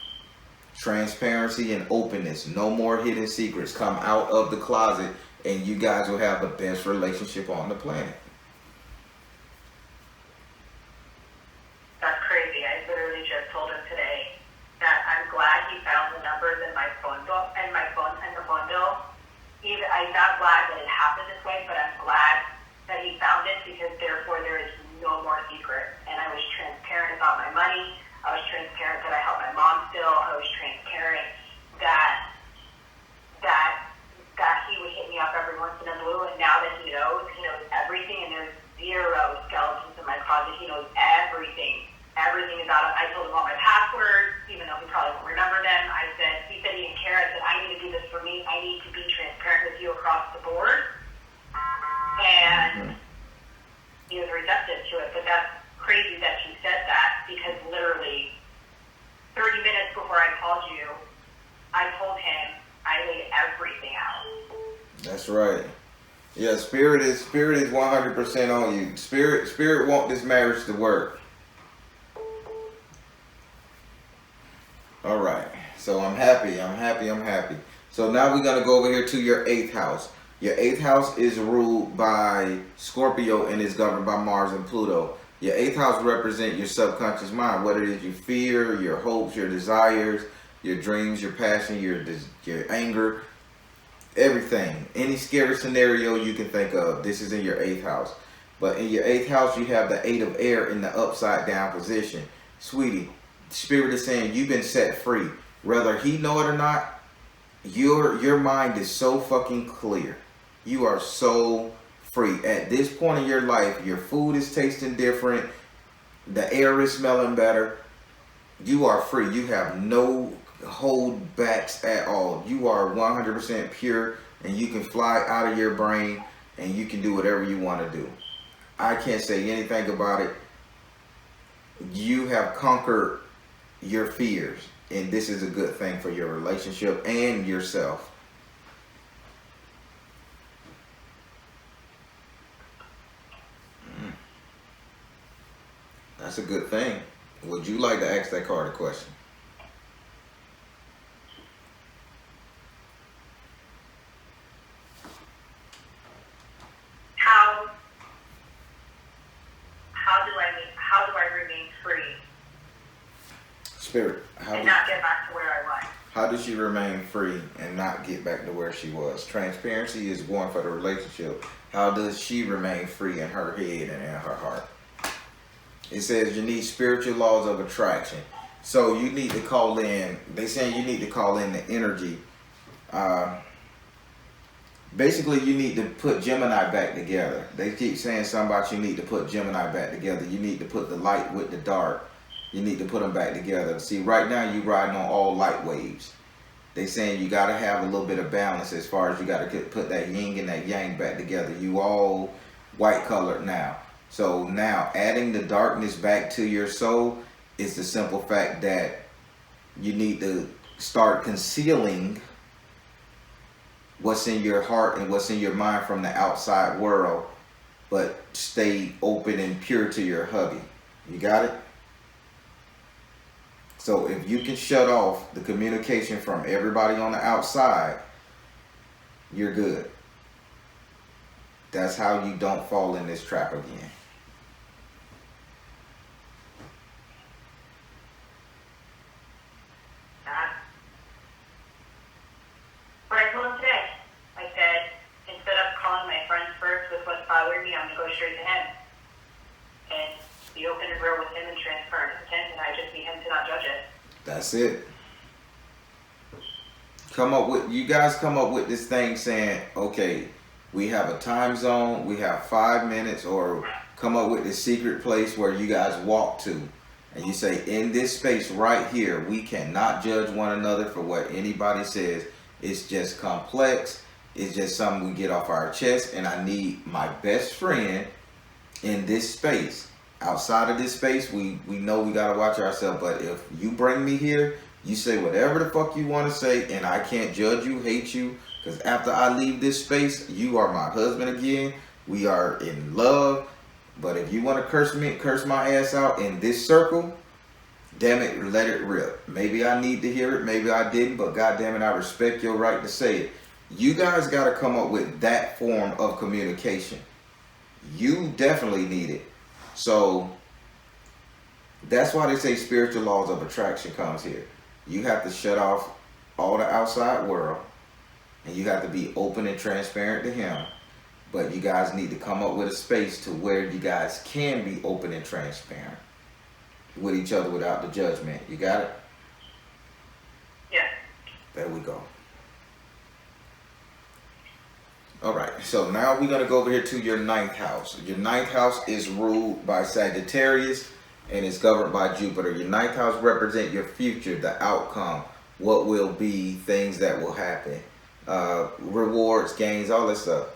Transparency and openness. No more hidden secrets. Come out of the closet and you guys will have the best relationship on the planet. That's crazy. I literally just told him today that I'm glad he found the numbers in my not glad that it happened this way, but I'm glad that he found it, because therefore there is no more secret. And I was transparent about my money. I was transparent that I help my mom still. I was transparent that he would hit me up every once in a blue. And now that he knows everything, and there's zero skeletons in my closet. He knows everything about it. I told him all my passwords, even though he probably won't remember them. He said he didn't care. I said, I need to do this for me. I need to be transparent with you across the board. And he was receptive to it. But that's crazy that you said that, because literally 30 minutes before I called you, I told him I laid everything out. That's right. Yeah, spirit is 100% on you. Spirit want this marriage to work. All right. So I'm happy. So now we're going to go over here to your 8th house. Your 8th house is ruled by Scorpio and is governed by Mars and Pluto. Your 8th house represents your subconscious mind, what it is you fear, your hopes, your desires, your dreams, your passion, your anger, everything. Any scary scenario you can think of, this is in your 8th house. But in your 8th house, you have the 8 of air in the upside down position. Sweetie, Spirit is saying you've been set free. Whether he know it or not, your mind is so fucking clear. You are so free. At this point in your life, your food is tasting different. The air is smelling better. You are free. You have no holdbacks at all. You are 100% pure, and you can fly out of your brain, and you can do whatever you want to do. I can't say anything about it. You have conquered your fears, and this is a good thing for your relationship and yourself. That's a good thing. Would you like to ask that card a question? How do I remain free? Spirit, and not get back to where I was. How does she remain free and not get back to where she was? Transparency is going for the relationship. How does she remain free in her head and in her heart? It says you need spiritual laws of attraction. So you need to call in, they saying you need to call in the energy. Basically, you need to put Gemini back together. They keep saying something about you need to put Gemini back together. You need to put the light with the dark. You need to put them back together. See, right now you're riding on all light waves. They saying you got to have a little bit of balance as far as you got to put that yin and that yang back together. You all white colored now. So now adding the darkness back to your soul is the simple fact that you need to start concealing what's in your heart and what's in your mind from the outside world, but stay open and pure to your hubby. You got it? So if you can shut off the communication from everybody on the outside, you're good. That's how you don't fall in this trap again. What I told him today, I said, instead of calling my friends first with what's bothering me, I'm going to go straight to him. And be open and real with him and transparent with him, and I just need him to not judge it. That's it. You guys come up with this thing saying, okay, we have a time zone, we have 5 minutes, or come up with this secret place where you guys walk to. And you say, in this space right here, we cannot judge one another for what anybody says. It's just complex. It's just something we get off our chest. And I need my best friend in this space. Outside of this space, we know we got to watch ourselves. But if you bring me here, you say whatever the fuck you want to say, and I can't judge you, hate you. Because after I leave this space, you are my husband again. We are in love. But if you want to curse my ass out in this circle, damn it, let it rip. Maybe I need to hear it, maybe I didn't, but goddamn it, I respect your right to say it. You guys got to come up with that form of communication. You definitely need it. So that's why they say spiritual laws of attraction comes here. You have to shut off all the outside world, and And you have to be open and transparent to him. But you guys need to come up with a space to where you guys can be open and transparent with each other without the judgment. You got it? Yeah. There we go. All right, so now we're going to go over here to your 9th house. Your 9th house is ruled by Sagittarius and is governed by Jupiter. Your 9th house represents your future, the outcome, what will be, things that will happen, rewards, gains, all this stuff.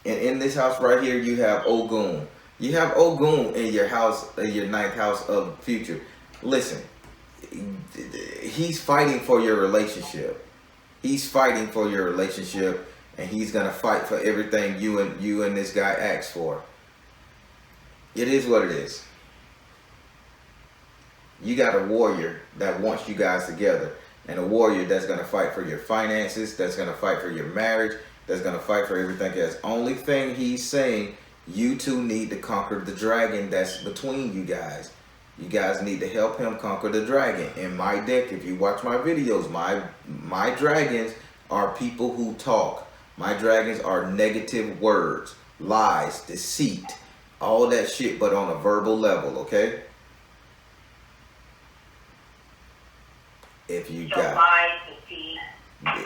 And in this house right here, you have Ogun. You have Ogun in your house, your 9th house of future. Listen, he's fighting for your relationship. He's fighting for your relationship, and he's gonna fight for everything you and this guy asked for. It is what it is. You got a warrior that wants you guys together, and a warrior that's gonna fight for your finances, that's gonna fight for your marriage, that's gonna fight for everything else. Only thing he's saying, you two need to conquer the dragon that's between you guys. You guys need to help him conquer the dragon. In my deck, if you watch my videos, my dragons are people who talk. My dragons are negative words, lies, deceit, all that shit, but on a verbal level, okay? If you guys,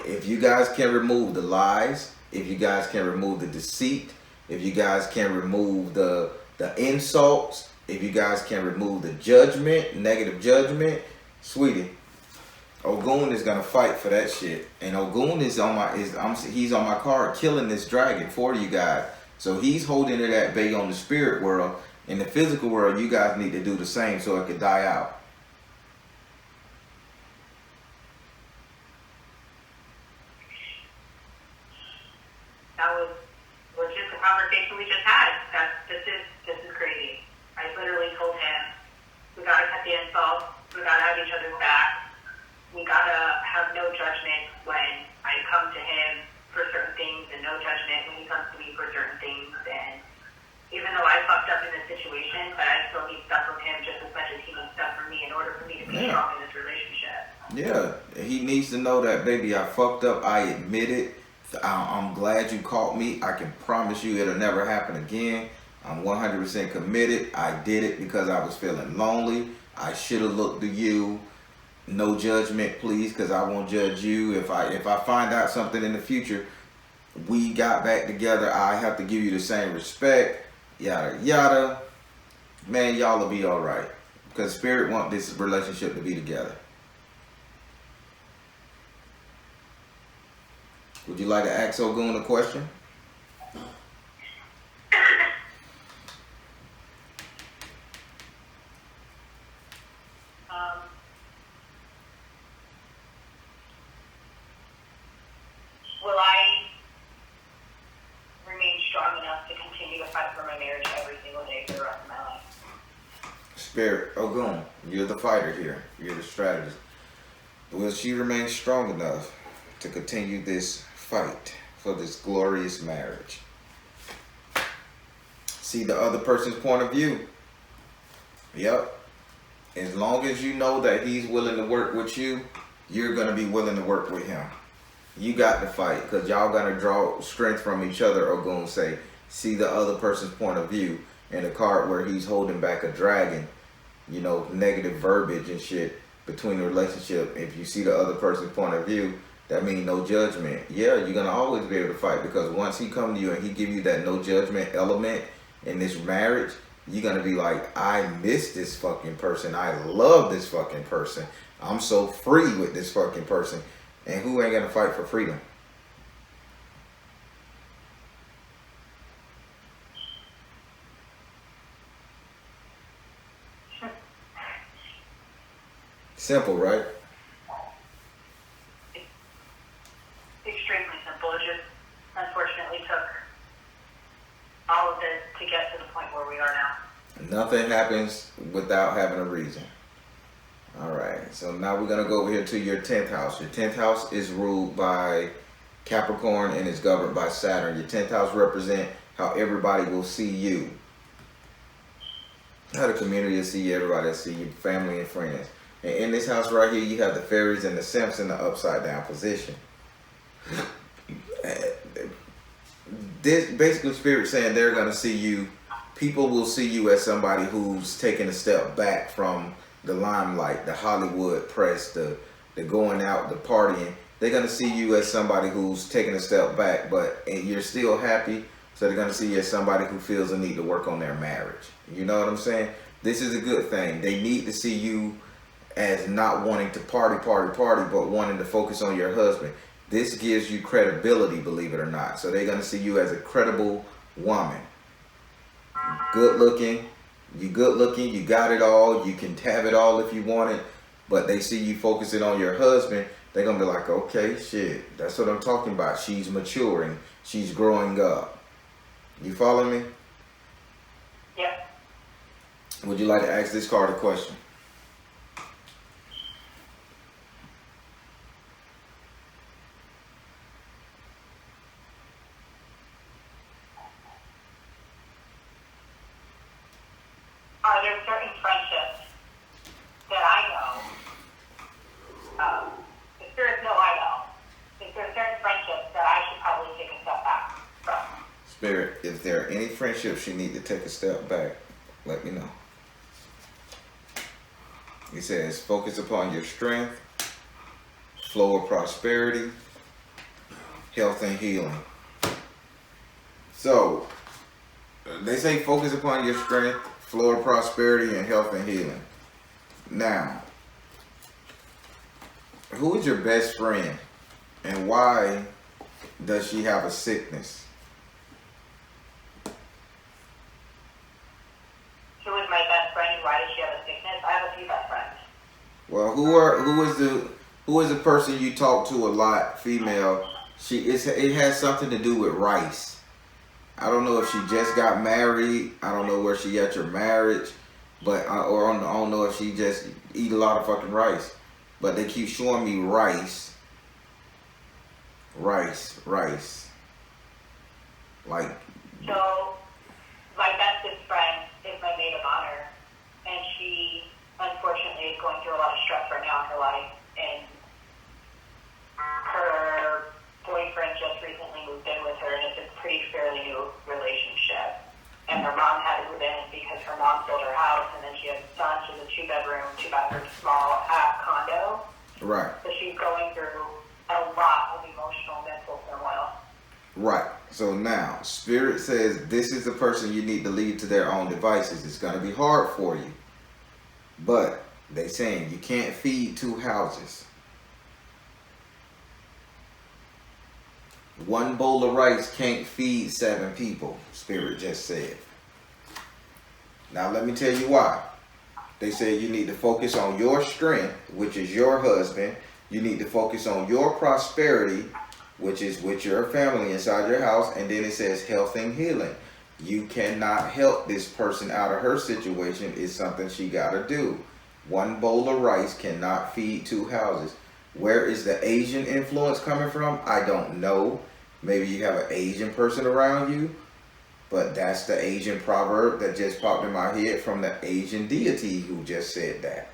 if you guys can remove the lies, if you guys can remove the deceit, if you guys can remove the insults, if you guys can remove the judgment, negative judgment, sweetie, Ogun is gonna fight for that shit. And Ogun is he's on my card killing this dragon for you guys. So he's holding it at bay on the spirit world. In the physical world, you guys need to do the same so it could die out. That was just the conversation we just had. This is crazy. I literally told him, we gotta cut the insults, we gotta have each other's back, we gotta have no judgment when I come to him for certain things, and no judgment when he comes to me for certain things. And even though I fucked up in this situation, but I still need stuff from him just as much as he needs stuff from me in order for me to be strong in this relationship. Yeah, he needs to know that, baby, I fucked up, I admit it. I'm glad you caught me. I can promise you it'll never happen again. I'm 100% committed. I did it because I was feeling lonely. I should have looked to you. No judgment, please, because I won't judge you. If I find out something in the future, we got back together, I have to give you the same respect. Yada yada. Man, y'all will be all right, because Spirit want this relationship to be together. Would you like to ask Ogun a question? Will I remain strong enough to continue to fight for my marriage every single day for the rest of my life? Spirit, Ogun, you're the fighter here. You're the strategist. Will she remain strong enough to continue this fight for this glorious marriage? See the other person's point of view. Yep. As long as you know that he's willing to work with you, you're going to be willing to work with him. You got to fight, because y'all going to draw strength from each other, or going to say, see the other person's point of view. In a card where he's holding back a dragon, you know, negative verbiage and shit between the relationship. If you see the other person's point of view, that means no judgment. Yeah, you're going to always be able to fight, because once he come to you and he give you that no judgment element in this marriage, you're going to be like, I miss this fucking person. I love this fucking person. I'm so free with this fucking person. And who ain't going to fight for freedom? Simple, right? Extremely simple. It just unfortunately took all of this to get to the point where we are now. Nothing happens without having a reason. All right, so now we're going to go over here to your 10th house. Your 10th house is ruled by Capricorn and is governed by Saturn. Your 10th house represents how everybody will see you. How the community will see you, everybody will see you, family and friends. And in this house right here, you have the fairies and the simps in the upside down position. this basically Spirit saying they're gonna see you. People will see you as somebody who's taking a step back from the limelight, the Hollywood press, the going out, the partying. They're gonna see you as somebody who's taking a step back, but you're still happy. So they're gonna see you as somebody who feels a need to work on their marriage. You know what I'm saying? This is a good thing. They need to see you as not wanting to party, but wanting to focus on your husband. This gives you credibility, believe it or not. So they're gonna see you as a credible woman. Good looking, you got it all, you can have it all if you want it, but they see you focusing on your husband, they're gonna be like, okay, shit, that's what I'm talking about. She's maturing, she's growing up. You follow me? Yep. Would you like to ask this card a question? Are there certain friendships that I know? The spirits know I know. Is there certain friendships that I should probably take a step back from? Spirit, if there are any friendships you need to take a step back, let me know. He says, focus upon your strength, flow of prosperity, health and healing. So, they say focus upon your strength, flow of prosperity, and health and healing. Now, who is your best friend and why does she have a sickness? Who is my best friend and why does she have a sickness? I have a few best friends. Well, who is the person you talk to a lot, female? It has something to do with rice. I don't know if she just got married. I don't know where she at your marriage, but I don't know if she just eat a lot of fucking rice. But they keep showing me rice. Like. So, my bestest friend is my maid of honor, and she unfortunately is going through a lot of stress right now in her life, and her boyfriend just recently moved in with her, and it's a pretty fairly new relationship. And her mom had to move in because her mom sold her house, and then she has a son. She has a two-bathroom, small condo. Right. So she's going through a lot of emotional, mental turmoil. Right. So now, Spirit says this is the person you need to leave to their own devices. It's going to be hard for you. But they saying you can't feed two houses. One bowl of rice can't feed 7 people, Spirit just said. Now let me tell you why. They say you need to focus on your strength, which is your husband. You need to focus on your prosperity, which is with your family inside your house. And then it says health and healing. You cannot help this person out of her situation. It's something she got to do. One bowl of rice cannot feed 2 houses. Where is the Asian influence coming from? I don't know. Maybe you have an Asian person around you. But that's the Asian proverb that just popped in my head from the Asian deity who just said that.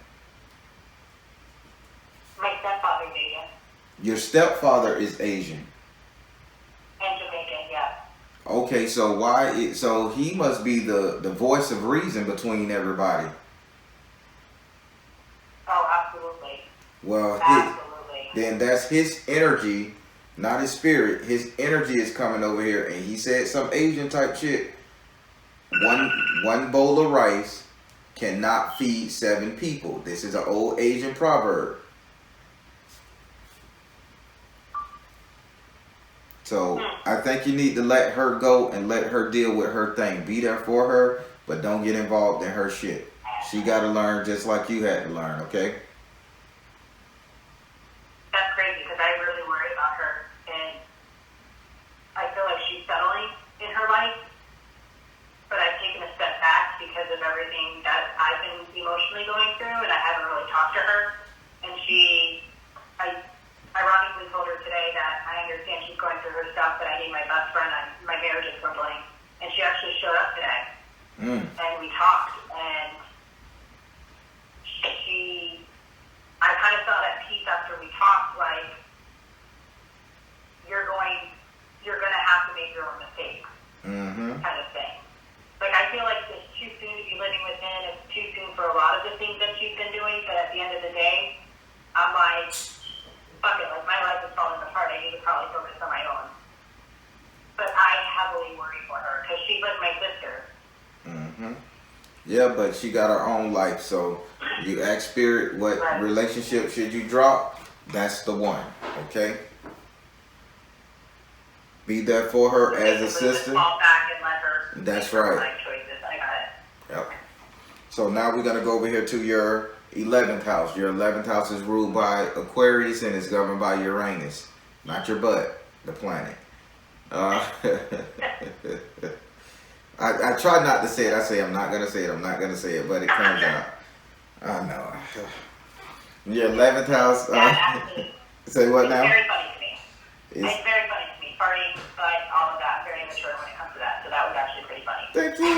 My stepfather's Asian. Your stepfather is Asian. And Jamaican, yeah. Okay, so so he must be the voice of reason between everybody. Oh, absolutely. Well, Absolutely. then that's his energy, not his spirit. His energy is coming over here, and he said some Asian type shit. One bowl of rice cannot feed 7 people. This is an old Asian proverb. So I think you need to let her go and let her deal with her thing. Be there for her, but don't get involved in her shit. She got to learn just like you had to learn, okay? That's crazy because I really worry about her, and I feel like she's settling in her life, but I've taken a step back because of everything that I've been emotionally going through, and I haven't really talked to her. And I ironically told her today that I understand she's going through her stuff, but I need my best friend. My marriage is crumbling, and she actually showed up today, and we talked, and I kind of felt at peace after we talked, like, you're going to have to make your own mistakes. kind of thing. Like, I feel like it's too soon to be living with him. It's too soon for a lot of the things that she's been doing. But at the end of the day, I'm like, fuck it. Like, my life is falling apart. I need to probably focus on my own. But I heavily worry for her because she's like my sister. Yeah, but she got her own life. So you ask Spirit, what relationship should you drop? That's the one. Okay. Be there for her as a sister. Fall back and let her. That's right. Life choices. I got it. Yep. So now we're gonna go over here to your 11th house. Your 11th house is ruled by Aquarius and is governed by Uranus, not your butt, the planet. I try not to say it. I say I'm not gonna say it. I'm not gonna say it, but it comes out. I know. Your 11th house. Say what now? It's very funny to me. It's very funny to me. Partying, but all of that, very mature when it comes to that. So that was actually pretty funny. Thank you.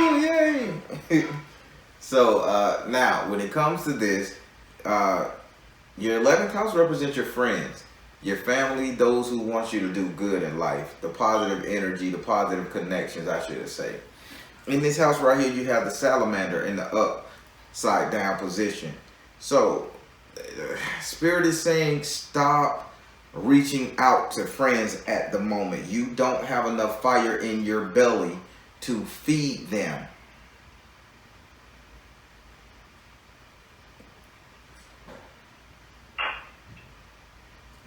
Yay. So now, when it comes to this, your 11th house represents your friends, your family, those who want you to do good in life, the positive energy, the positive connections, I should say. In this house right here, you have the salamander in the upside down position. So, Spirit is saying stop reaching out to friends at the moment. You don't have enough fire in your belly to feed them.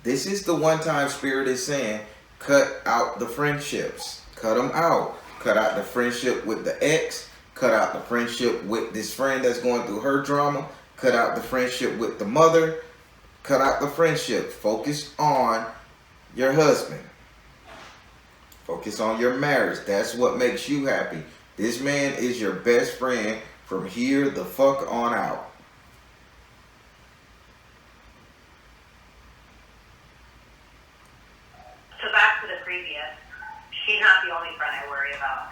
This is the one time Spirit is saying, cut out the friendships. Cut them out. Cut out the friendship with the ex. Cut out the friendship with this friend that's going through her drama. Cut out the friendship with the mother. Cut out the friendship. Focus on your husband. Focus on your marriage. That's what makes you happy. This man is your best friend from here the fuck on out. So back to the previous, she's not the only friend I worry about.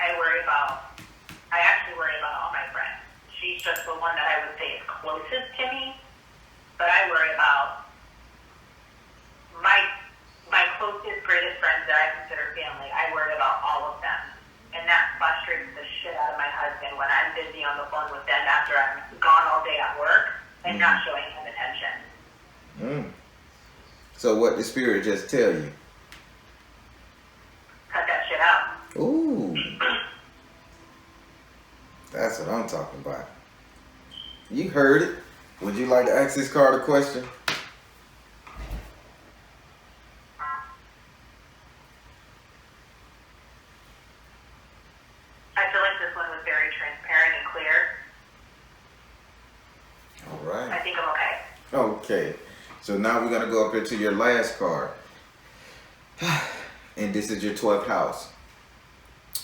I actually worry about all my friends. She's just the one that I would say is closest to me. But I worry about my closest, greatest friends that I consider family. I worry about all of them. And that frustrates the shit out of my husband when I'm busy on the phone with them after I'm gone all day at work and not showing him attention. So what did Spirit just tell you? Cut that shit out. Ooh. That's what I'm talking about. You heard it. Would you like to ask this card a question? I feel like this one was very transparent and clear. All right. I think I'm okay. Okay. So now we're going to go up here to your last card. And this is your 12th house.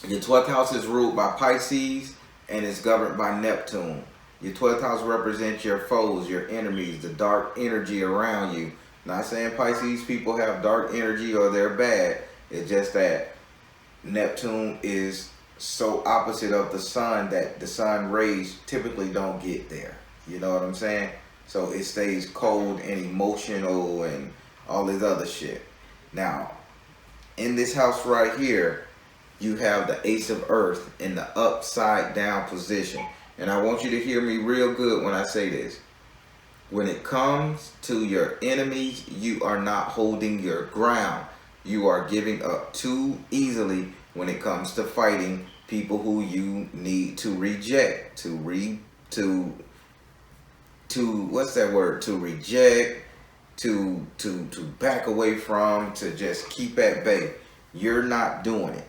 Your 12th house is ruled by Pisces and is governed by Neptune. Your 12th house represents your foes, your enemies, the dark energy around you. Not saying Pisces people have dark energy or they're bad. It's just that Neptune is so opposite of the sun that the sun rays typically don't get there. You know what I'm saying? So it stays cold and emotional and all this other shit. Now, in this house right here, you have the Ace of Earth in the upside down position. And I want you to hear me real good when I say this. When it comes to your enemies, you are not holding your ground. You are giving up too easily when it comes to fighting people who you need to reject, to what's that word? To reject, to back away from, to just keep at bay. You're not doing it.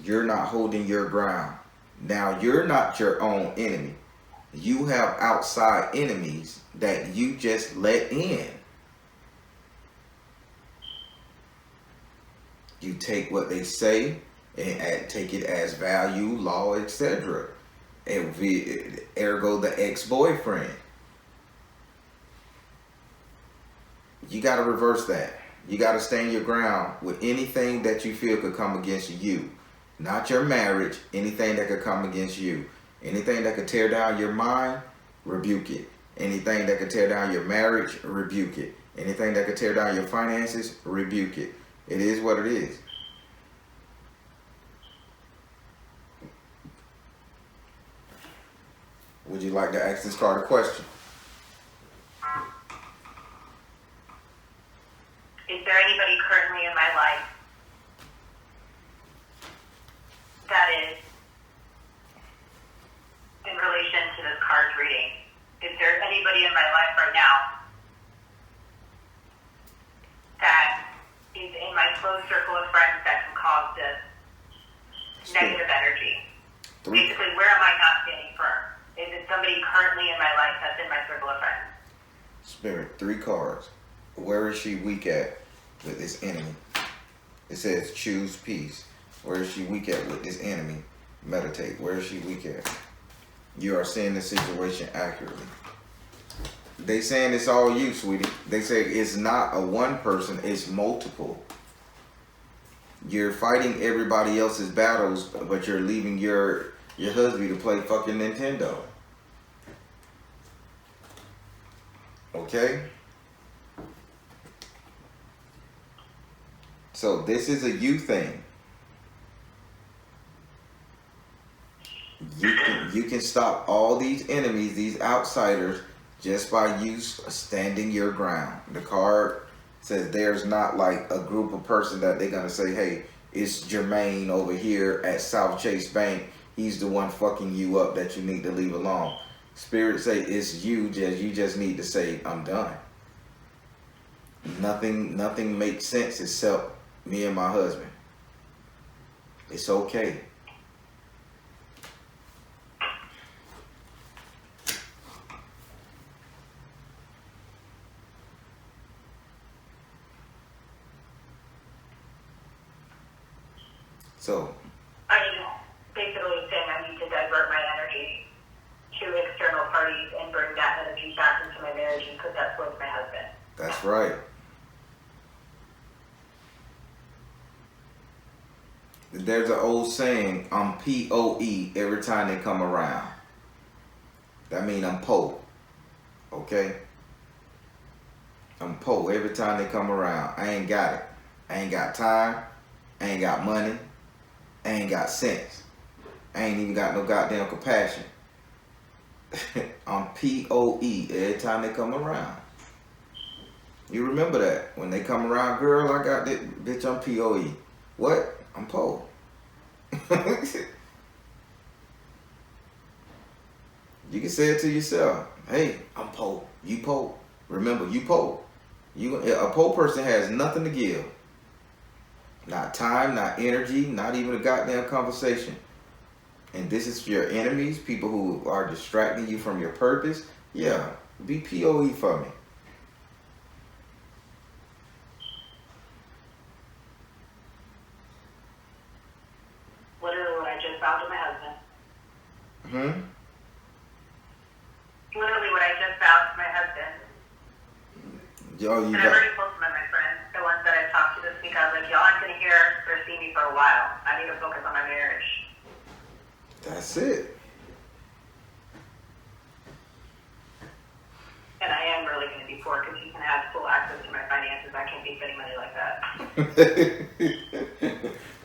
You're not holding your ground. Now, you're not your own enemy. You have outside enemies that you just let in. You take what they say and take it as value, law, etc. Ergo, the ex-boyfriend. You got to reverse that. You got to stand your ground with anything that you feel could come against you. Not your marriage, anything that could come against you. Anything that could tear down your mind, rebuke it. Anything that could tear down your marriage, rebuke it. Anything that could tear down your finances, rebuke it. It is what it is. Would you like to ask this card a question? Is there anybody currently in my life that is in relation to this card's reading? Is there anybody in my life right now that is in my close circle of friends that can cause this negative energy? Basically, where am I not standing firm? Is it somebody currently in my life that's in my circle of friends? Spirit, 3 cards. Where is she weak at with this enemy? It says choose peace. Where is she weak at with this enemy? Meditate. Where is she weak at? You are seeing the situation accurately. They saying it's all you, sweetie. They say it's not a one person, it's multiple. You're fighting everybody else's battles, but you're leaving your husband to play fucking Nintendo. Okay? So this is a you thing. You can stop all these enemies, these outsiders, just by you standing your ground. The card says there's not like a group of person that they're gonna say, hey, it's Jermaine over here at South Chase Bank. He's the one fucking you up that you need to leave alone. Spirit say it's you just need to say, I'm done. Nothing makes sense except me and my husband. It's okay. So, I mean, basically saying I need to divert my energy to external parties and bring that energy back into my marriage and put that towards my husband. that's right. There's an old saying, I'm P-O-E every time they come around. That means I'm Po. Okay? I'm Po every time they come around. I ain't got it. I ain't got time. I ain't got money. I ain't got sense. I ain't even got no goddamn compassion. I'm P-O-E every time they come around. You remember that. When they come around, girl, I got this. Bitch, I'm P-O-E. What? I'm Po. You can say it to yourself. Hey, I'm Po. You Po. Remember, you Po. A Po person has nothing to give. Not time, not energy, not even a goddamn conversation. And this is for your enemies, people who are distracting you from your purpose. Yeah, be POE for me. Literally what I just vowed to my husband. Literally what I just vowed to my husband. Yo, you and I've already told some of my friends, the ones that I talked to this week, I was like, y'all aren't going to hear or see me for a while. I need to focus on my marriage. That's it. And I am really going to be poor because he can have full access to my finances. I can't be spending money like that.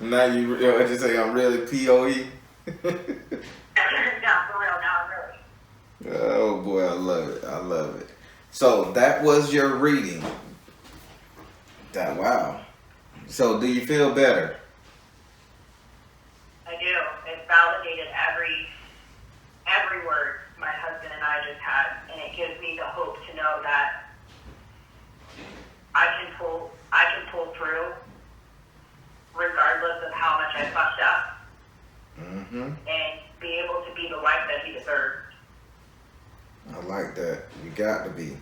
Now I just say I'm really POE. No, for real, now I'm really. Oh boy, I love it. I love it. So that was your reading. Wow. So do you feel better? I do. It validated every word my husband and I just had, and it gives me the hope to know that I can pull through regardless of how much I fucked up, and be able to be the wife that he deserves. I like that. You got to be.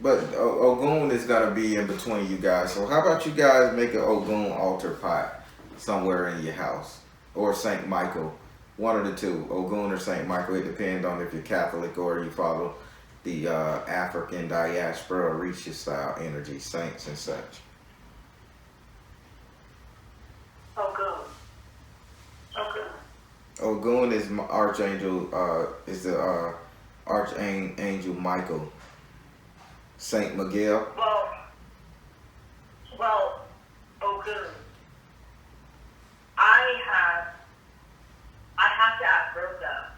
But Ogun is going to be in between you guys. So how about you guys make an Ogun altar pot somewhere in your house? Or St. Michael. One of the two. Ogun or St. Michael. It depends on if you're Catholic or you follow the African diaspora Orisha style energy, saints and such. Ogun is my archangel, is the archangel Michael. Saint Miguel. Well, Ogun. I have to ask Rosa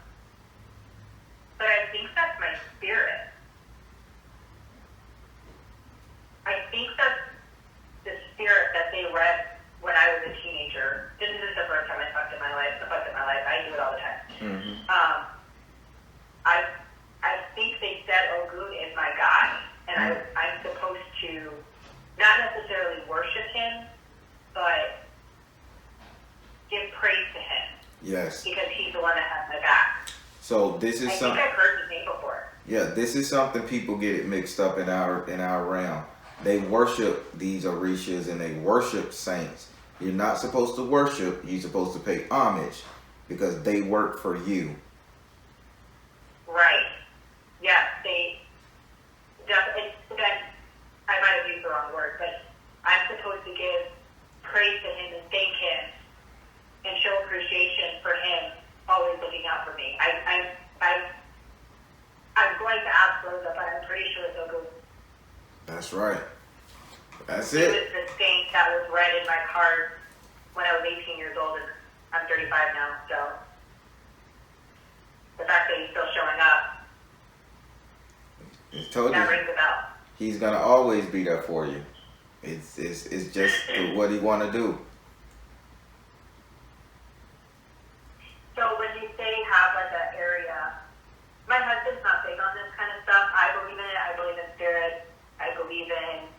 Yes. Because he's the one that has my back. So this is something. I think I've heard his name before. Yeah, this is something people get it mixed up in our realm. They worship these Orishas and they worship saints. You're not supposed to worship. You're supposed to pay homage because they work for you. Right. Yes, they. I might have used the wrong word, but I'm supposed to give praise to him and thank him and show appreciation for him always looking out for me. I'm going to ask Rosa, but I'm pretty sure it's Ogun. That's right. That's He it. was the saint that was read in my card when I was 18 years old, and I'm 35 now, so the fact that he's still showing up, that rings a bell. He's gonna always be there for you. It's just what he want to do. So when you say have like an area, my husband's not big on this kind of stuff. I believe in it. I believe in spirit. I believe in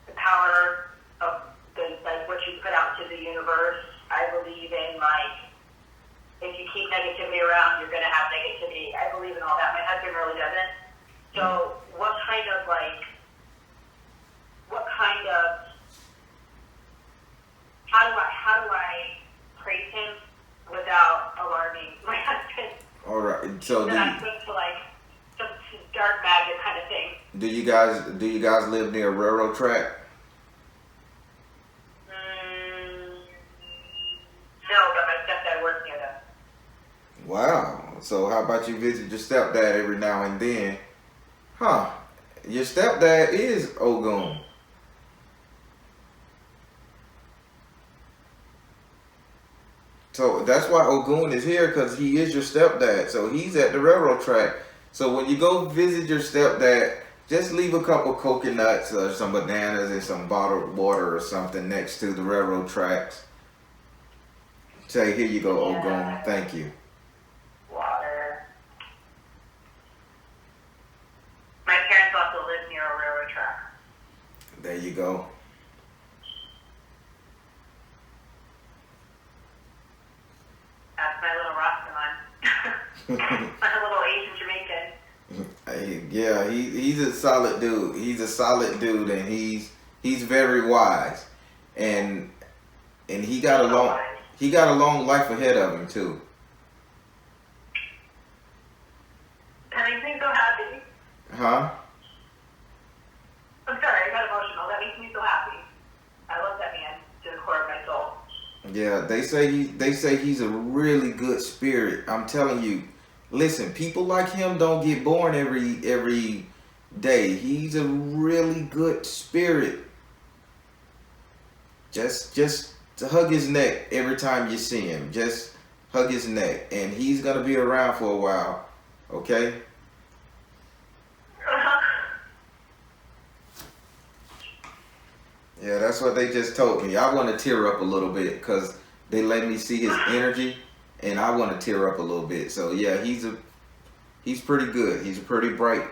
the power of what you put out to the universe. I believe in if you keep negativity around, you're gonna have negativity. I believe in all that. My husband really doesn't. So what kind of how do I praise him without alarming my husband? All right. So Then I'm going to some dark magic kind of thing. do you guys live near a railroad track? No, but my stepdad works near them. Wow. So how about you visit your stepdad every now and then? Huh. Your stepdad is Ogun. So that's why Ogun is here, because he is your stepdad. So he's at the railroad track. So when you go visit your stepdad, just leave a couple coconuts or some bananas and some bottled water or something next to the railroad tracks. Say, here you go, Ogun. Thank you. Water. My parents also live near a railroad track. There you go. That's my little Rastaman. My little Asian Jamaican. Yeah, he's a solid dude. He's a solid dude, and he's very wise, and he got a long life ahead of him too. That makes me so happy. Huh? I'm sorry, I got emotional. That makes me so happy. I love that man to the core of my soul. Yeah, they say he's a really good spirit. I'm telling you. Listen, people like him don't get born every day. He's a really good spirit. Just to hug his neck every time you see him. Just hug his neck, and he's gonna be around for a while. Okay? Yeah, that's what they just told me. I want to tear up a little bit because they let me see his energy, and I want to tear up a little bit. So yeah, he's pretty good. He's a pretty bright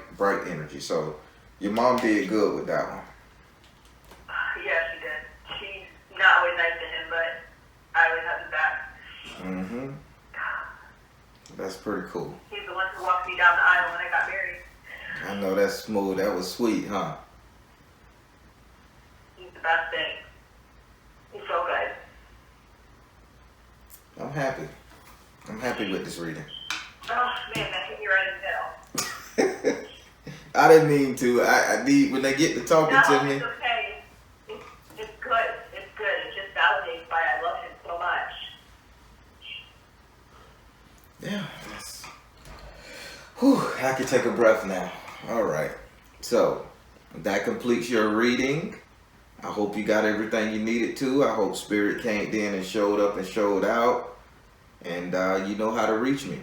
energy. So your mom did good with that one. Yeah, she did. She's not always nice to him, but I always have his back. Mm-hmm. That's pretty cool. He's the one who walked me down the aisle when I got married. I know, that's smooth. That was sweet, huh? He's the best thing. He's so good. I'm happy. I'm happy with this reading. Oh man, that hit me right in the middle. I didn't mean to. I need, when they get to talking to me. It's okay. It's good. It's good. It just validates why I love him so much. Yeah. Whew, I can take a breath now. All right. So that completes your reading. I hope you got everything you needed to. I hope Spirit came in and showed up and showed out. And you know how to reach me.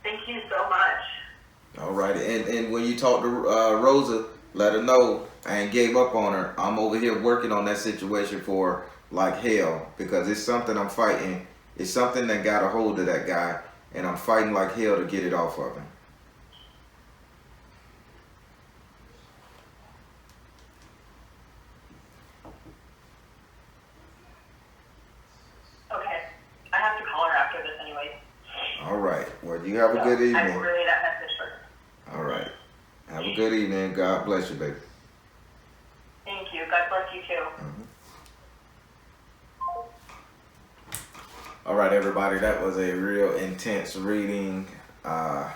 Thank you so much. All right. And when you talk to Rosa, let her know I ain't gave up on her. I'm over here working on that situation for like hell, because it's something I'm fighting. It's something that got a hold of that guy, and I'm fighting like hell to get it off of him. You have a good I will evening. relay that message first. All right. Have a good evening. God bless you, baby. Thank you. God bless you too. All right, everybody. That was a real intense reading. I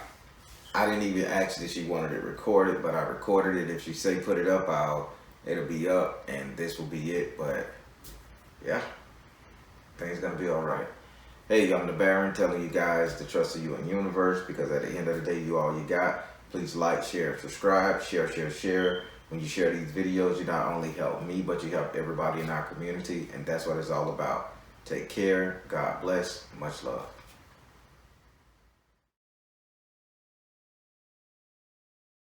didn't even ask that she wanted it recorded, but I recorded it. If she say put it up, it'll be up, and this will be it. But yeah, things gonna be all right. Hey, I'm the Baron telling you guys to trust in you and universe, because at the end of the day, you all you got. Please like, share, subscribe, share. When you share these videos, you not only help me, but you help everybody in our community, and that's what it's all about. Take care. God bless. Much love.